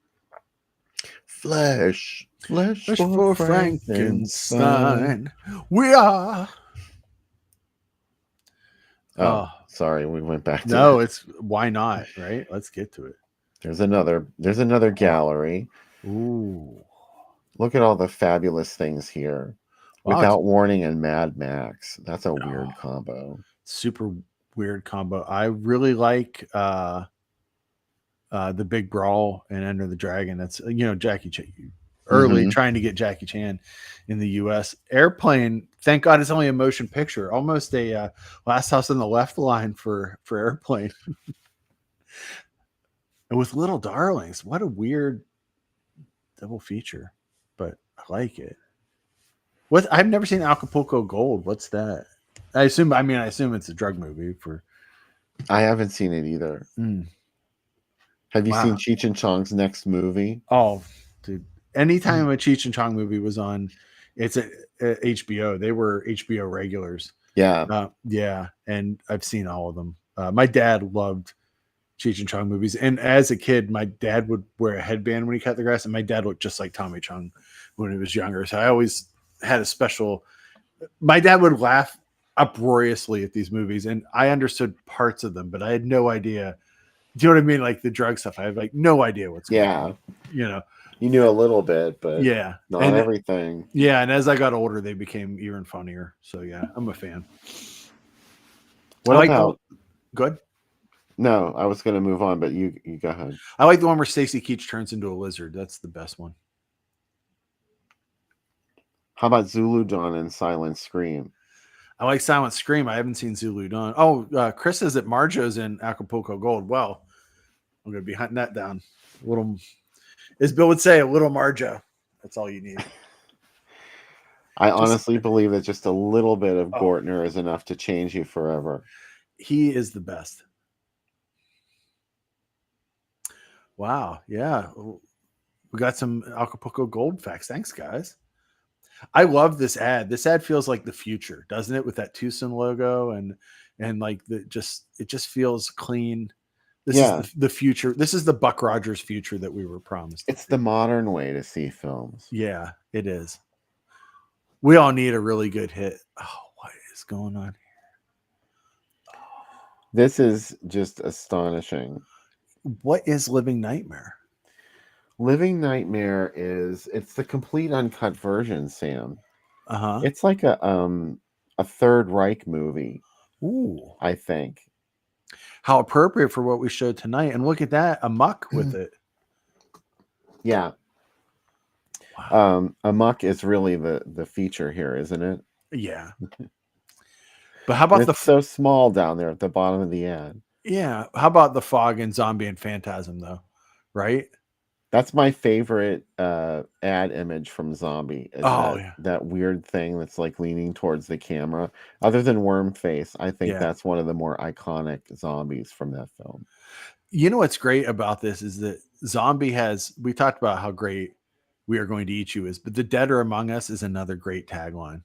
Flesh for Frankenstein. We are. Oh, sorry, we went back to no. that. It's why not, right? Let's get to it. There's another gallery. Ooh, look at all the fabulous things here. Wow, Without Warning and Mad Max. That's a weird combo. Super weird combo. I really like the Big Brawl and Enter the Dragon. That's Jackie Chan early trying to get Jackie Chan in the US. Airplane, thank God it's only a motion picture. Almost a Last House on the Left line for Airplane. And with Little Darlings, what a weird double feature, but I like it. What I've never seen Acapulco Gold. What's that? I assume it's a drug movie. I haven't seen it either. Have you seen Cheech and Chong's next movie? Oh, dude. Anytime a Cheech and Chong movie was on, it's a HBO. They were HBO regulars. Yeah. Yeah. And I've seen all of them. My dad loved Cheech and Chong movies. And as a kid, my dad would wear a headband when he cut the grass. And my dad looked just like Tommy Chung when he was younger. So I always had a special. My dad would laugh uproariously at these movies. And I understood parts of them, but I had no idea. Do you know what I mean? Like the drug stuff. I had like no idea what's going on. You knew a little bit, but not everything. Yeah, and as I got older, they became even funnier. So yeah, I'm a fan. Good? No, I was going to move on, but you go ahead. I like the one where Stacy Keach turns into a lizard. That's the best one. How about Zulu Dawn and Silent Scream? I like Silent Scream. I haven't seen Zulu Dawn. Oh, Chris says that Marjo's in Acapulco Gold. Well, I'm going to be hunting that down. A little, as Bill would say, a little Marjo. That's all you need. I honestly believe that just a little bit of Gortner is enough to change you forever. He is the best. Wow. Yeah. We got some Acapulco Gold facts. Thanks, guys. I love this ad. This ad feels like the future, doesn't it? With that Tucson logo and like it just feels clean. This is the future. This is the Buck Rogers future that we were promised. It's the modern way to see films. Yeah, it is. We all need a really good hit. Oh, what is going on here? This is just astonishing. What is Living Nightmare? Living Nightmare it's the complete uncut version, Sam. It's like a Third Reich movie. Ooh, I think. How appropriate for what we showed tonight. And look at that, Amok with it. Yeah. Wow. Amok is really the feature here, isn't it? Yeah. But how about it's so small down there at the bottom of the ad? Yeah. How about the fog and zombie and phantasm though? Right? That's my favorite ad image from Zombie. That weird thing that's like leaning towards the camera. Other than Worm Face, I think that's one of the more iconic zombies from that film. You know what's great about this is that Zombie we talked about how great We Are Going to Eat You is, but The Dead Are Among Us is another great tagline.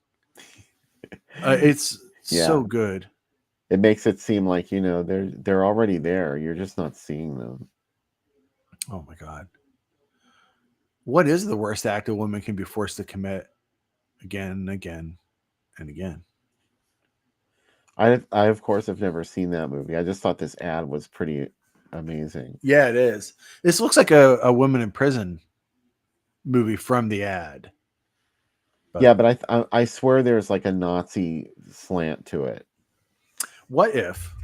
It's so good. It makes it seem like, they're already there. You're just not seeing them. Oh my God. What is the worst act a woman can be forced to commit again and again and again? I of course have never seen that movie. I just thought this ad was pretty amazing. Yeah, it is. This looks like a woman in prison movie from the ad. Yeah, but I swear there's like a Nazi slant to it. What if,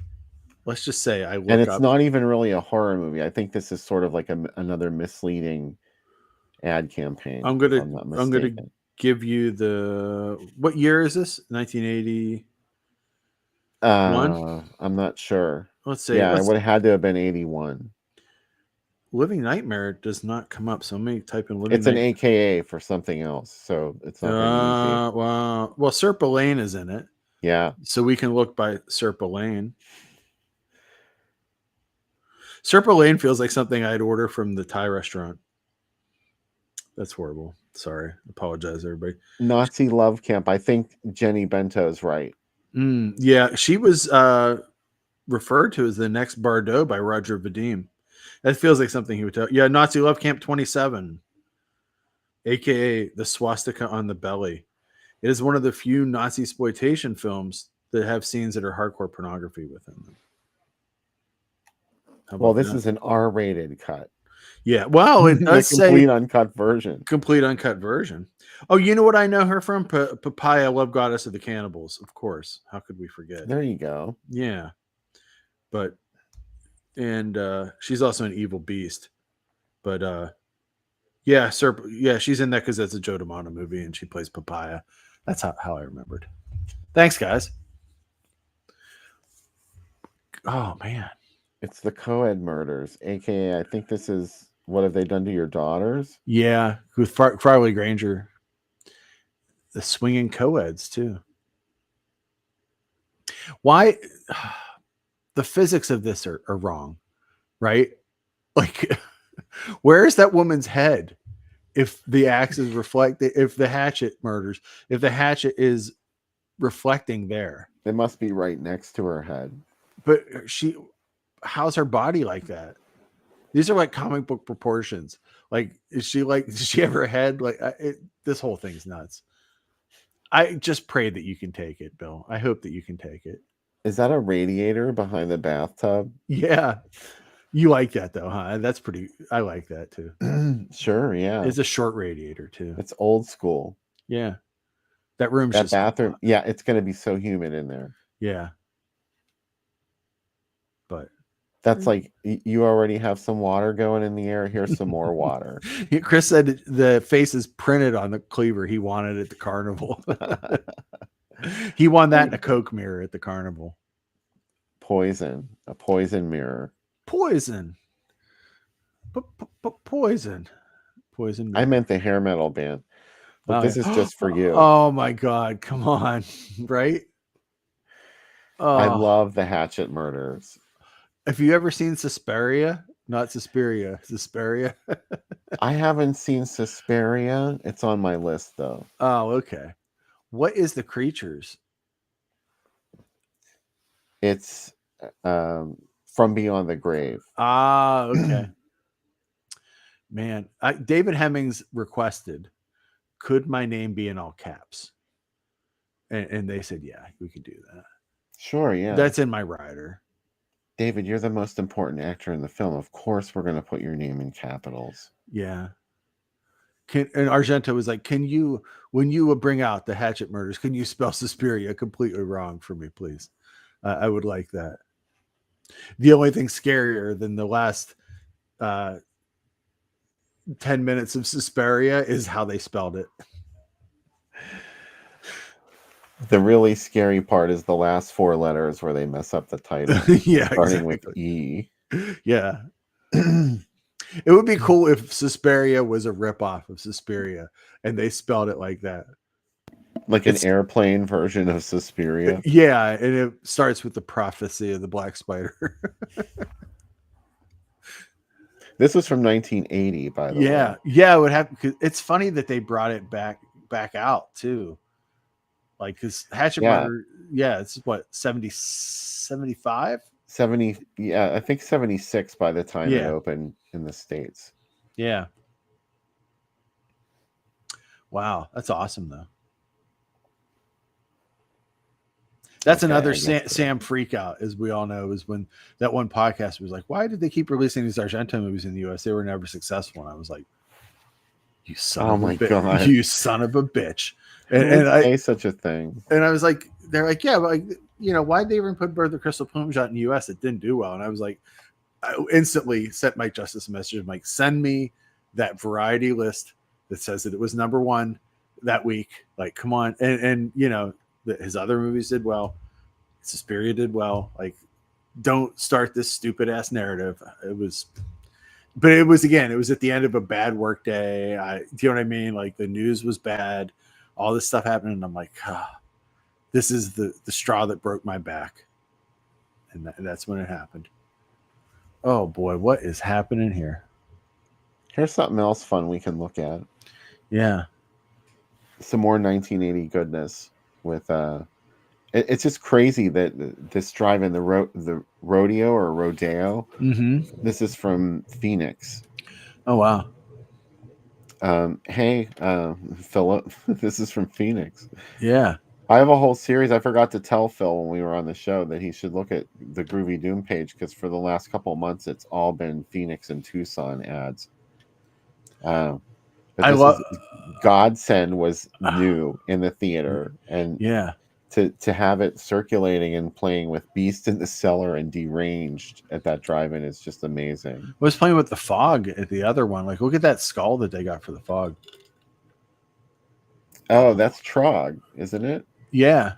let's just say I And look it's up. not even really a horror movie. I think this is sort of like another misleading ad campaign. I'm if I'm not gonna mistaken. give you what year is this? 1980. I'm not sure. Let's say Yeah, it would have had to have been 81. Living Nightmare does not come up. So let me type in Living It's an Nightmare. AKA for something else, so it's not very easy. Well, Serpa Lane is in it. Yeah. So we can look by Serpa Lane. Serpa Lane feels like something I'd order from the Thai restaurant. That's horrible. Sorry. Apologize, everybody. Nazi Love Camp. I think Jenny Bento's right. Yeah, she was referred to as the next Bardot by Roger Vadim. That feels like something he would tell. Yeah, Nazi Love Camp 27, aka the swastika on the belly. It is one of the few Nazi exploitation films that have scenes that are hardcore pornography within them. Well, this is an R-rated cut. Yeah, well, it does the complete uncut version. Complete uncut version. Oh, you know what I know her from? Papaya, Love Goddess of the Cannibals, of course. How could we forget? There you go. Yeah, but she's also an evil beast. But yeah, she's in that because that's a Joe D'Amato movie, and she plays Papaya. That's how I remembered. Thanks, guys. Oh man, it's the Coed murders, aka I think this is What Have They Done to Your Daughters? Yeah, with Farley Granger. The swinging co-eds too. Why? The physics of this are wrong, right? Like, where is that woman's head? If the axe is if the hatchet murders, if the hatchet is reflecting there, it must be right next to her head. But how's her body like that? These are like comic book proportions. Like, does she have her head? Like, this whole thing's nuts. I just pray that you can take it, Bill. I hope that you can take it. Is that a radiator behind the bathtub? Yeah. You like that though, huh? That's pretty. I like that too. Sure, yeah. It's a short radiator too. It's old school. Yeah. That room's that just bathroom. hot. Yeah, it's going to be so humid in there. Yeah. But that's like, you already have some water going in the air. Here's some more water. Chris said the face is printed on the cleaver. He wanted at the carnival. He won that in a Coke mirror at the carnival. Poison. A poison mirror. Poison. Poison. Poison mirror. I meant the hair metal band. But this is just for you. Oh my God. Come on. Right? I love the hatchet murders. Have you ever seen Suspiria? Not Suspiria. Suspiria. I haven't seen Suspiria. It's on my list though. Oh, okay. What is The Creatures? It's From Beyond the Grave. Ah, okay. Man, David Hemmings requested, could my name be in all caps? And they said, yeah, we could do that. Sure, yeah. That's in my rider. David, you're the most important actor in the film. Of course, we're going to put your name in capitals. Yeah. And Argento was like, can you, when you bring out the hatchet murders, can you spell Suspiria completely wrong for me, please? I would like that. The only thing scarier than the last 10 minutes of Suspiria is how they spelled it. The really scary part is the last 4 letters where they mess up the title. Yeah, starting exactly. with E. Yeah. It would be cool if Suspiria was a ripoff of Suspiria and they spelled it like that. Like an airplane version of Suspiria. Yeah, and it starts with the prophecy of the Black Spider. This was from 1980, by the way. Yeah, it would have. It's funny that they brought it back out too. Like, because Hatchet Murder, it's what, 75? 70, yeah, I think 76 by the time it opened in the States. Yeah. Wow, that's awesome though. That's Okay, another I guess so. Sam freak out, as we all know, is when that one podcast was like, why did they keep releasing these Argento movies in the US? They were never successful. And I was like, you son Oh of a my bitch. God. You son of a bitch. Who would say such a thing? And I was like, they're like, yeah, but like, why'd they even put Bird of the Crystal Plume out in the US? It didn't do well. And I was like, I instantly sent Mike Justice a message. I'm like, send me that variety list that says that it was number one that week. Like, come on. And that his other movies did well. Suspiria did well. Like, don't start this stupid ass narrative. It was at the end of a bad work day. Do you know what I mean? Like, the news was bad, all this stuff happened, and I'm like, this is the straw that broke my back, and that's when it happened. Oh boy, what is happening here? Here's something else fun we can look at. Yeah, some more 1980 goodness with it's just crazy that this drive-in, the rodeo or rodeo, this is from Phoenix. Oh wow. Hey, Philip, this is from Phoenix. Yeah, I have a whole series. I forgot to tell Phil when we were on the show that he should look at the Groovy Doom page, because for the last couple of months it's all been Phoenix and Tucson ads. But I love Godsend was new in the theater, and yeah, to have it circulating and playing with Beast in the Cellar and Deranged at that drive-in is just amazing. I was playing with the Fog at the other one. Like, look at that skull that they got for the Fog. Oh, that's Trog, isn't it? Yeah.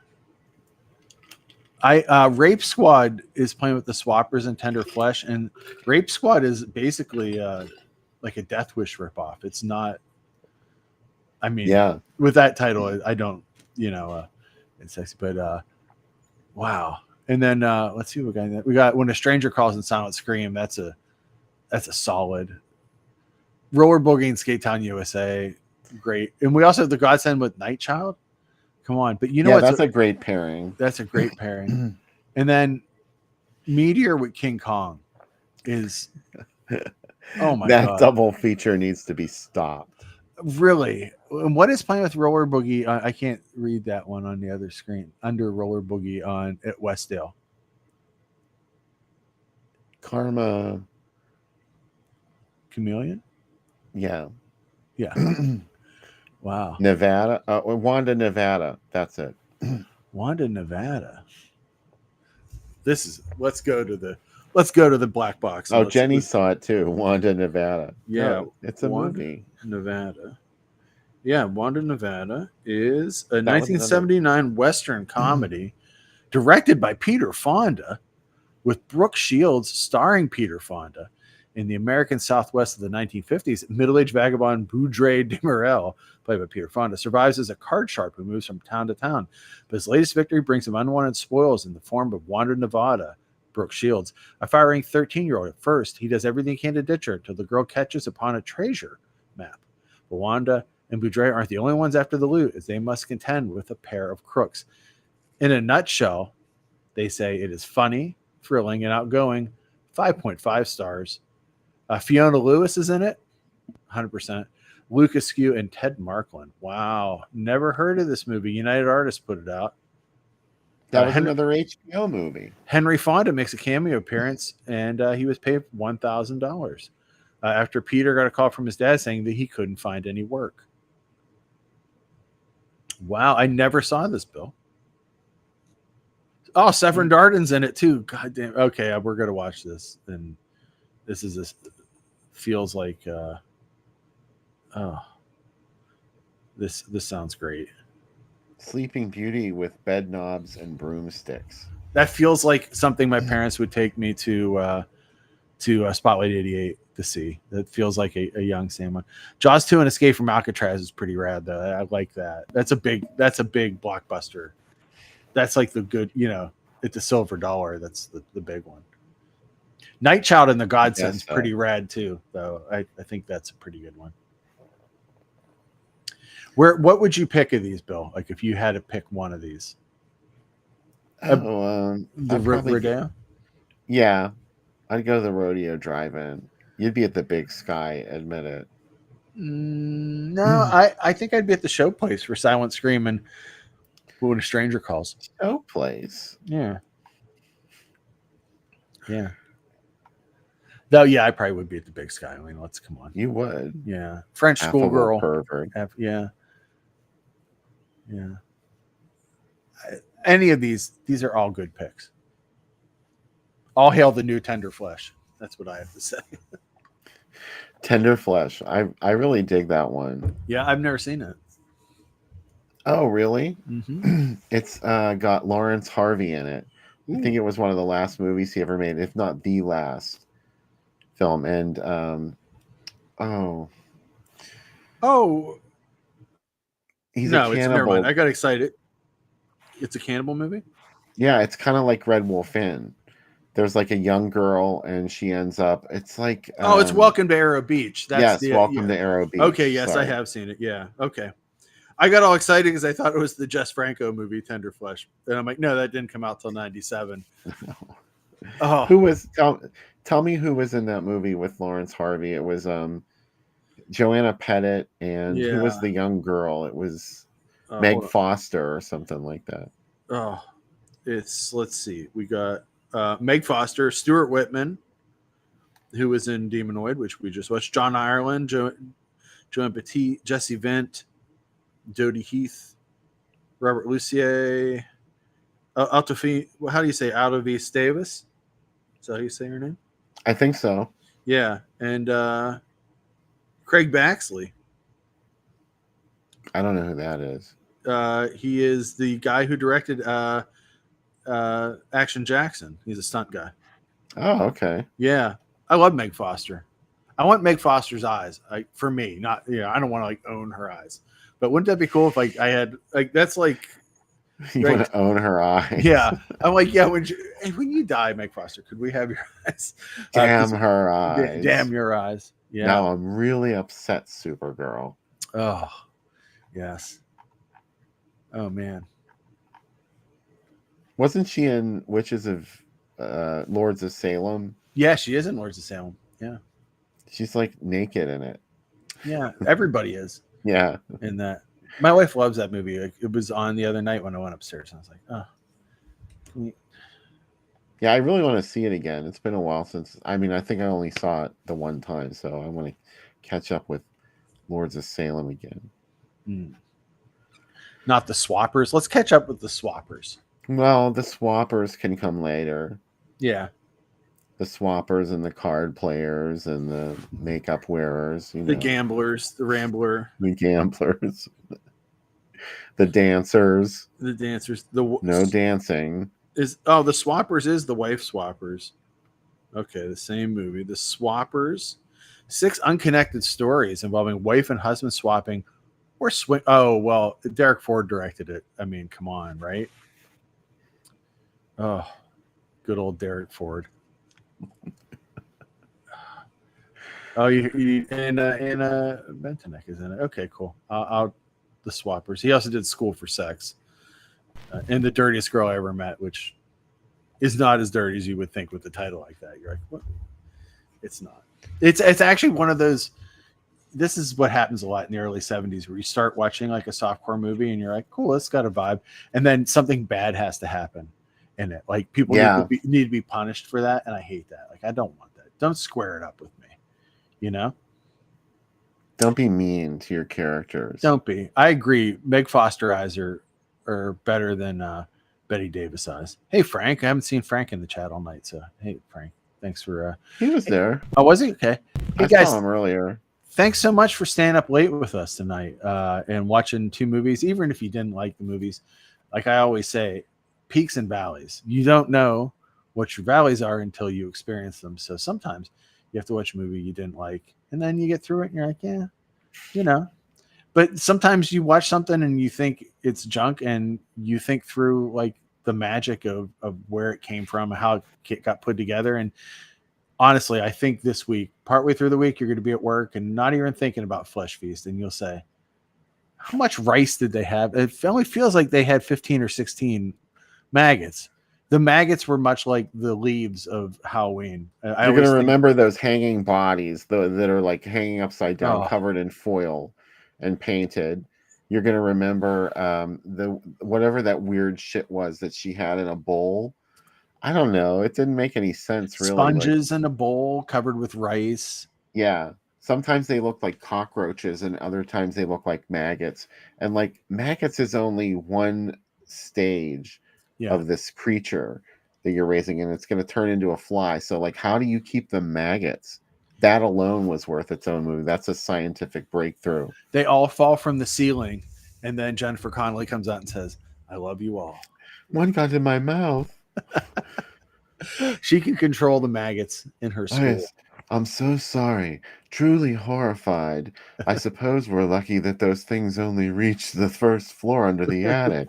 Rape Squad is playing with the Swappers and Tender Flesh, and Rape Squad is basically like a Death Wish ripoff. It's not. I mean, yeah. With that title, I don't, it's sexy, but wow. And then let's see what we got. When a Stranger Calls in Silent Scream. That's a solid. Roller Boogie and Skate Town USA, great. And we also have the Godsend with Night Child. Come on, but what? That's a great pairing. That's a great pairing. And then Meteor with King Kong is. Oh my god! That double feature needs to be stopped. Really? And what is playing with Roller Boogie? I can't read that one on the other screen. Under Roller Boogie on at Westdale. Karma. Chameleon? Yeah. Yeah. Wow. Nevada. Wanda, Nevada. That's it. Wanda, Nevada. Let's go to the black box. Oh, Jenny saw it too. Wanda, Nevada. Yeah. It's a Wanda, movie. Nevada. Yeah, Wanda, Nevada is a 1979 Western comedy directed by Peter Fonda, with Brooke Shields starring Peter Fonda. In the American Southwest of the 1950s, middle-aged vagabond Boudre Demerel, played by Peter Fonda, survives as a card sharp who moves from town to town. But his latest victory brings him unwanted spoils in the form of Wanda, Nevada, Brooke Shields, a fire-ring 13-year-old. At first, he does everything he can to ditch her until the girl catches upon a treasure map. But Wanda and Boudre aren't the only ones after the loot, as they must contend with a pair of crooks. In a nutshell, they say it is funny, thrilling, and outgoing. 5.5 stars. Fiona Lewis is in it, 100%. Lucas Skew and Ted Marklin. Wow, never heard of this movie. United Artists put it out. That was another HBO movie. Henry Fonda makes a cameo appearance, and he was paid $1,000 after Peter got a call from his dad saying that he couldn't find any work. Wow, I never saw this, Bill. Oh, Severin Darden's in it too. God damn. Okay, we're gonna watch this, and this is feels like this sounds great. Sleeping Beauty with bed knobs and broomsticks. That feels like something my parents would take me to Spotlight 88 to see. That feels like a young Sam one. Jaws 2 and Escape from Alcatraz is pretty rad though. I like that. That's a big blockbuster. That's like the good, at the silver dollar. That's the big one. Night Child and the Godsend's pretty rad too, though. I think that's a pretty good one. What would you pick of these, Bill? Like if you had to pick one of these? The Rodeo? Yeah. I'd go to the Rodeo Drive-In. You'd be at the Big Sky, admit it. No, I think I'd be at the Show Place for Silent Scream. And When a stranger calls. Show place. Yeah. Yeah. Though, yeah, I probably would be at the Big Sky. I mean, let's come on. You would. Yeah. French Affable schoolgirl. pervert. Yeah. Yeah. Any of these are all good picks. All hail the new Tender Flesh. That's what I have to say. Tender Flesh. I really dig that one. Yeah, I've never seen it. Oh, really? Mm-hmm. It's got Lawrence Harvey in it. Ooh. I think it was one of the last movies he ever made, if not the last film. And he's no, a it's never cannibal. mind. I got excited. It's a cannibal movie? Yeah, it's kind of like Red Wolf Inn. There's like a young girl, and she ends up. It's like it's Welcome to Arrow Beach. That's Welcome to Arrow Beach. Okay, yes, Sorry. I have seen it. Yeah, okay. I got all excited because I thought it was the Jess Franco movie, Tender Flesh, and I'm like, no, that didn't come out till '97. Oh, who was? Tell me who was in that movie with Lawrence Harvey? It was Joanna Pettit, and who was the young girl? It was Meg Foster or something like that. Oh, let's see. We got Meg Foster, Stuart Whitman, who was in Demonoid, which we just watched, John Ireland, Joan Petit, Jesse Vint, Dodie Heath, Robert Lucier, Altofi. How do you say Altovis Davis? Is that how you say her name? I think so. Yeah, and Craig Baxley. I don't know who that is. He is the guy who directed Action Jackson. He's a stunt guy. Oh, okay. Yeah, I love Meg Foster. I want Meg Foster's eyes. For me, not I don't want to like own her eyes, but wouldn't that be cool if like I had like that's like you want to own her eyes? Yeah, I'm like when you die, Meg Foster, could we have your eyes? Damn her eyes! Damn your eyes! Yeah. Now I'm really upset, Supergirl. Oh, yes. Oh man. Wasn't she in Witches of Lords of Salem? Yeah, she is in Lords of Salem. Yeah. She's like naked in it. Yeah, everybody is. Yeah. In that. My wife loves that movie. It was on the other night when I went upstairs. And I was like, oh. Yeah, I really want to see it again. It's been a while since. I mean, I think I only saw it the one time, so I want to catch up with Lords of Salem again. Not the Swappers. Let's catch up with the Swappers. Well, the Swappers can come later. Yeah. The Swappers and the card players and the makeup wearers. The gamblers, the Rambler. The gamblers. The dancers. The dancers. No dancing. The Swappers is the wife Swappers. Okay, the same movie. The Swappers. 6 unconnected stories involving wife and husband swapping or swing. Oh, well, Derek Ford directed it. I mean, come on, right? Oh, good old Derek Ford. Oh, and Bentonek is in it. Okay, cool. The Swappers. He also did School for Sex, and The Dirtiest Girl I Ever Met, which is not as dirty as you would think with the title like that. You're like, what? It's not. It's actually one of those. This is what happens a lot in the early 70s, where you start watching like a softcore movie, and you're like, cool, it's got a vibe, and then something bad has to happen in it. Like people need to be punished for that, and I hate that. Like I don't want that. Don't square it up with me. Don't be mean to your characters. Don't be. I agree. Meg Foster eyes are better than Betty Davis eyes. Hey Frank, I haven't seen Frank in the chat all night, so hey Frank, thanks for. He was there. Oh, was he? Okay. Hey I guys, saw him earlier. Thanks so much for staying up late with us tonight and watching 2 movies, even if you didn't like the movies. Like I always say, peaks and valleys. You don't know what your valleys are until you experience them. So sometimes you have to watch a movie you didn't like, and then you get through it and you're like, yeah, But sometimes you watch something and you think it's junk, and you think through like the magic of where it came from, how it got put together. And honestly, I think this week, partway through the week, you're going to be at work and not even thinking about Flesh Feast, and you'll say, how much rice did they have? It only feels like they had 15 or 16 maggots. The maggots were much like the leaves of Halloween. You're going to remember those hanging bodies that are like hanging upside down, covered in foil and painted. You're gonna remember the whatever that weird shit was that she had in a bowl. I don't know. It didn't make any sense really. Like, Sponges in a bowl covered with rice. yeah, sometimes they look like cockroaches, and other times they look like maggots. And like maggots is only one stage Yeah. of this creature that you're raising, and it's going to turn into a fly. So like, how do you keep the maggots? That alone was worth its own movie. That's a scientific breakthrough. They all fall from the ceiling, and then Jennifer Connelly comes out and says, "I love you all." One got in my mouth. She can control the maggots in her Oh, school. yes. I'm so sorry. Truly horrified. I suppose we're lucky that those things only reach the first floor under the attic.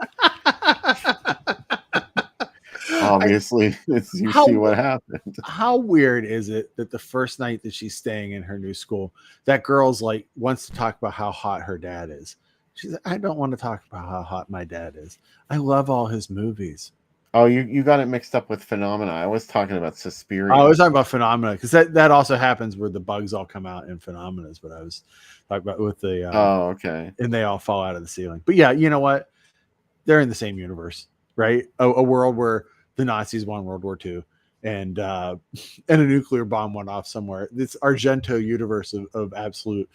Obviously, you How see what happened. how weird is it that the first night that she's staying in her new school, that girl's like wants to talk about how hot her dad is. She's like, I don't want to talk about how hot my dad is. I love all his movies. Oh, you got it mixed up with Phenomena. I was talking about Suspiria. I was talking about Phenomena because that also happens where the bugs all come out in Phenomena is what I was talking about with the Oh, okay. and they all fall out of the ceiling. But yeah, you know what? They're in the same universe, right? A world where the Nazis won World War II and and a nuclear bomb went off somewhere. This Argento universe of absolute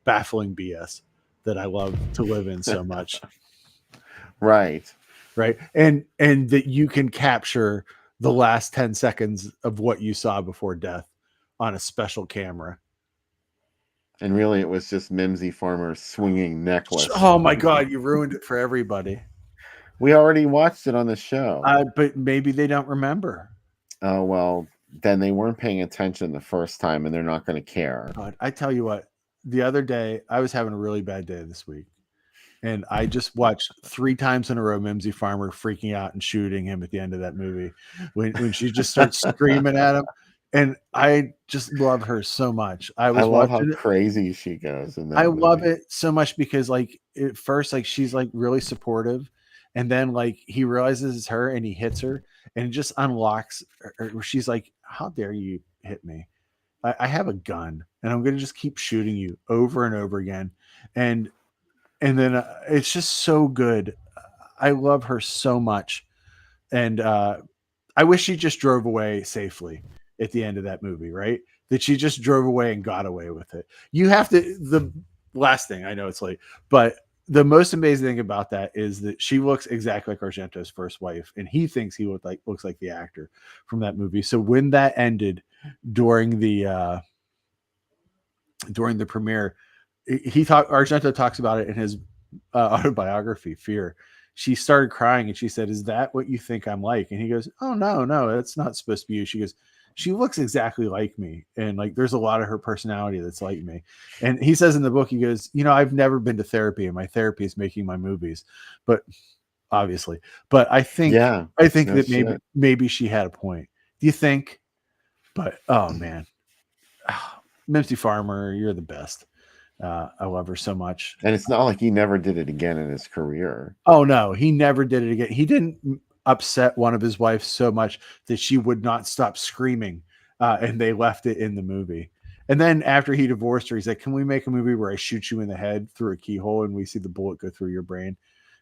baffling BS that I love to live in so much. Right. Right. And that you can capture the last 10 seconds of what you saw before death on a special camera. And really, it was just Mimsy Farmer's swinging necklace. Oh my God, you ruined it for everybody. We already watched it on the show. But maybe they don't remember. Oh, well, then they weren't paying attention the first time, and they're not going to care. God, I tell you what, the other day, I was having a really bad day this week. And I just watched 3 times in a row Mimsy Farmer freaking out and shooting him at the end of that movie when she just starts screaming at him. And I just love her so much. I was love how watching it. crazy she goes in that I love movie. it so much because like at first, like she's like really supportive. And then like he realizes it's her and he hits her and it just unlocks where she's like, how dare you hit me? I have a gun and I'm going to just keep shooting you over and over again. And then it's just so good. I love her so much. And I wish she just drove away safely at the end of that movie, right? That she just drove away and got away with it. You have to, the last thing, I know it's late, but the most amazing thing about that is that she looks exactly like Argento's first wife, and he thinks he looks like the actor from that movie. So when that ended during the premiere, Argento talks about it in his autobiography, Fear. She started crying and she said, "Is that what you think I'm like?" And he goes, "Oh no, that's not supposed to be you." She goes, "She looks exactly like me, and like there's a lot of her personality that's like me." And he says in the book, he goes, "I've never been to therapy, and my therapy is making my movies, but obviously, but I think Yeah. No that shit. maybe she had a point. Do you think?" But oh man, Mimsy Farmer, you're the best. I love her so much. And it's not like he never did it again in his career. Oh no, he never did it again. He didn't upset one of his wives so much that she would not stop screaming, and they left it in the movie. And then after he divorced her, he's like, "Can we make a movie where I shoot you in the head through a keyhole and we see the bullet go through your brain? And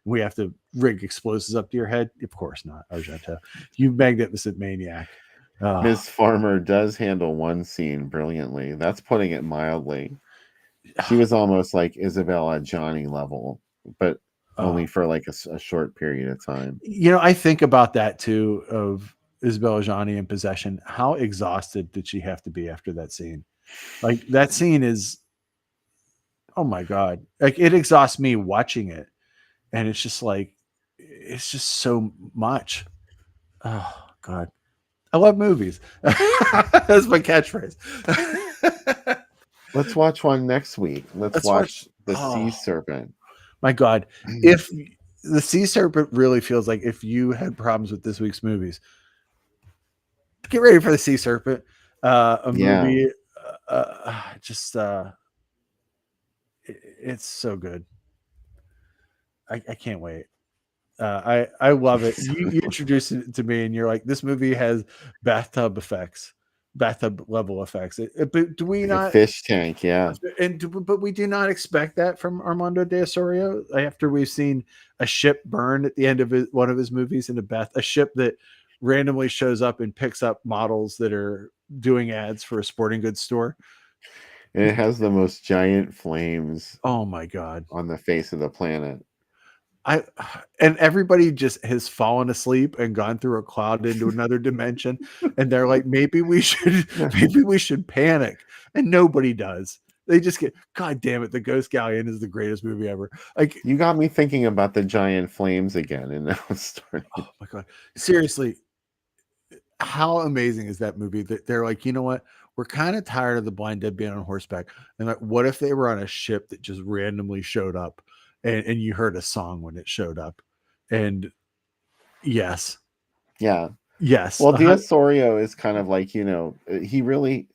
we have to rig explosives up to your head?" Of course not, Argento. You magnificent maniac. Ms. Farmer does handle one scene brilliantly. That's putting it mildly. She was almost like Isabella Johnny level, but only for like a short period of time. I think about that too of Isabella Johnny in Possession. How exhausted did she have to be after that scene? Like that scene is, oh my God, like it exhausts me watching it. And it's just like, it's just so much. Oh God. I love movies. That's my catchphrase. Let's watch one next week. Let's watch The Sea Serpent. My God. If The Sea Serpent really feels like if you had problems with this week's movies, get ready for The Sea Serpent. Movie. It's so good. I can't wait. I love it. You introduced it to me and you're like, this movie has bathtub effects. bathtub level effects. But do we Like a not? fish tank, yeah. But we do not expect that from Armando de Osorio after we've seen a ship burn at the end of one of his movies in a ship that randomly shows up and picks up models that are doing ads for a sporting goods store. And it has the most giant flames Oh my God. on the face of the planet. And everybody just has fallen asleep and gone through a cloud into another dimension, and they're like, maybe we should panic, and nobody does. They just get, God damn it, the Ghost Galleon is the greatest movie ever. Like, You got me thinking about the giant flames again, and now it's starting. oh my God, seriously, how amazing is that movie? That they're like, you know what, we're kind of tired of the blind dead being on horseback, and like, what if they were on a ship that just randomly showed up, and you heard a song when it showed up, and yes. Yeah. Yes. Well, de Osorio is kind of like, he really,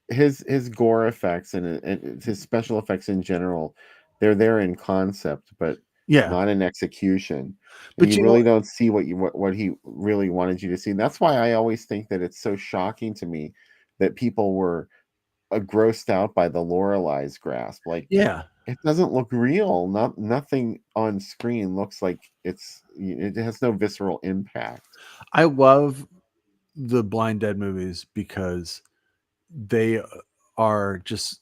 his gore effects and his special effects in general, they're there in concept, but Yeah. not in execution. But you you really know, don't see what he really wanted you to see. And that's why I always think that it's so shocking to me that people were grossed out by the Lorelei's grasp. Like, yeah, it doesn't look real. Nothing on screen looks like it has no visceral impact. I love the Blind Dead movies because they are just,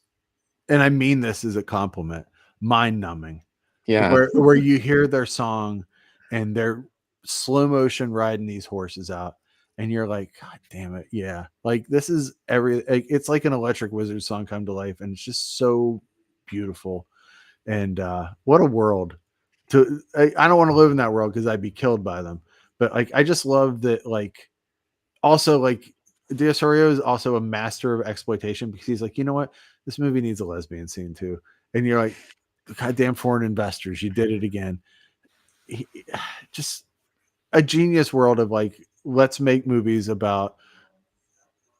and I mean this as a compliment, mind numbing. Yeah. Where you hear their song and they're slow motion riding these horses out, and you're like, God damn it, yeah. Like, this is it's like an Electric Wizard song come to life, and it's just so beautiful. And what a world. I don't want to live in that world because I'd be killed by them. But like, I just love that. Like, also, like, de Osorio is also a master of exploitation, because he's like, you know what, this movie needs a lesbian scene too, and you're like, goddamn foreign investors, you did it again. Just a genius world of like, let's make movies about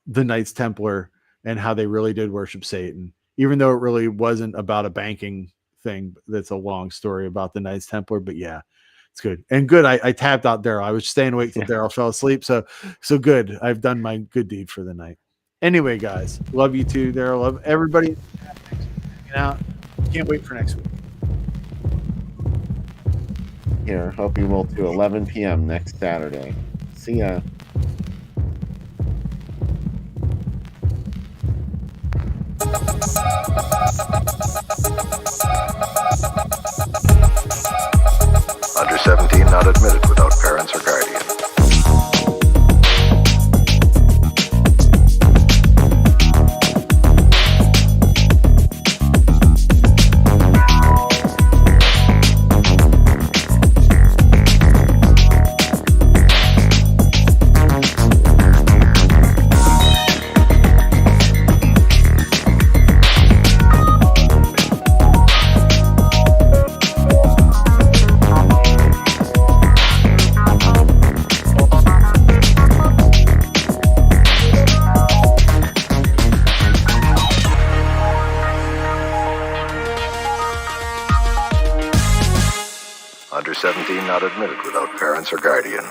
the Knights Templar and how they really did worship Satan, even though it really wasn't about a banking thing. That's a long story about the Knights Templar, but yeah, it's good. And good. I tapped out Daryl. I was staying awake till Daryl fell asleep. So good. I've done my good deed for the night. Anyway, guys, love you too, Daryl. Love everybody hanging out. Can't wait for next week. Here, hope you will too. 11 p.m. next Saturday. See ya. Under 17 not admitted without parents or guardian. Under 17 not admitted without parents or guardian.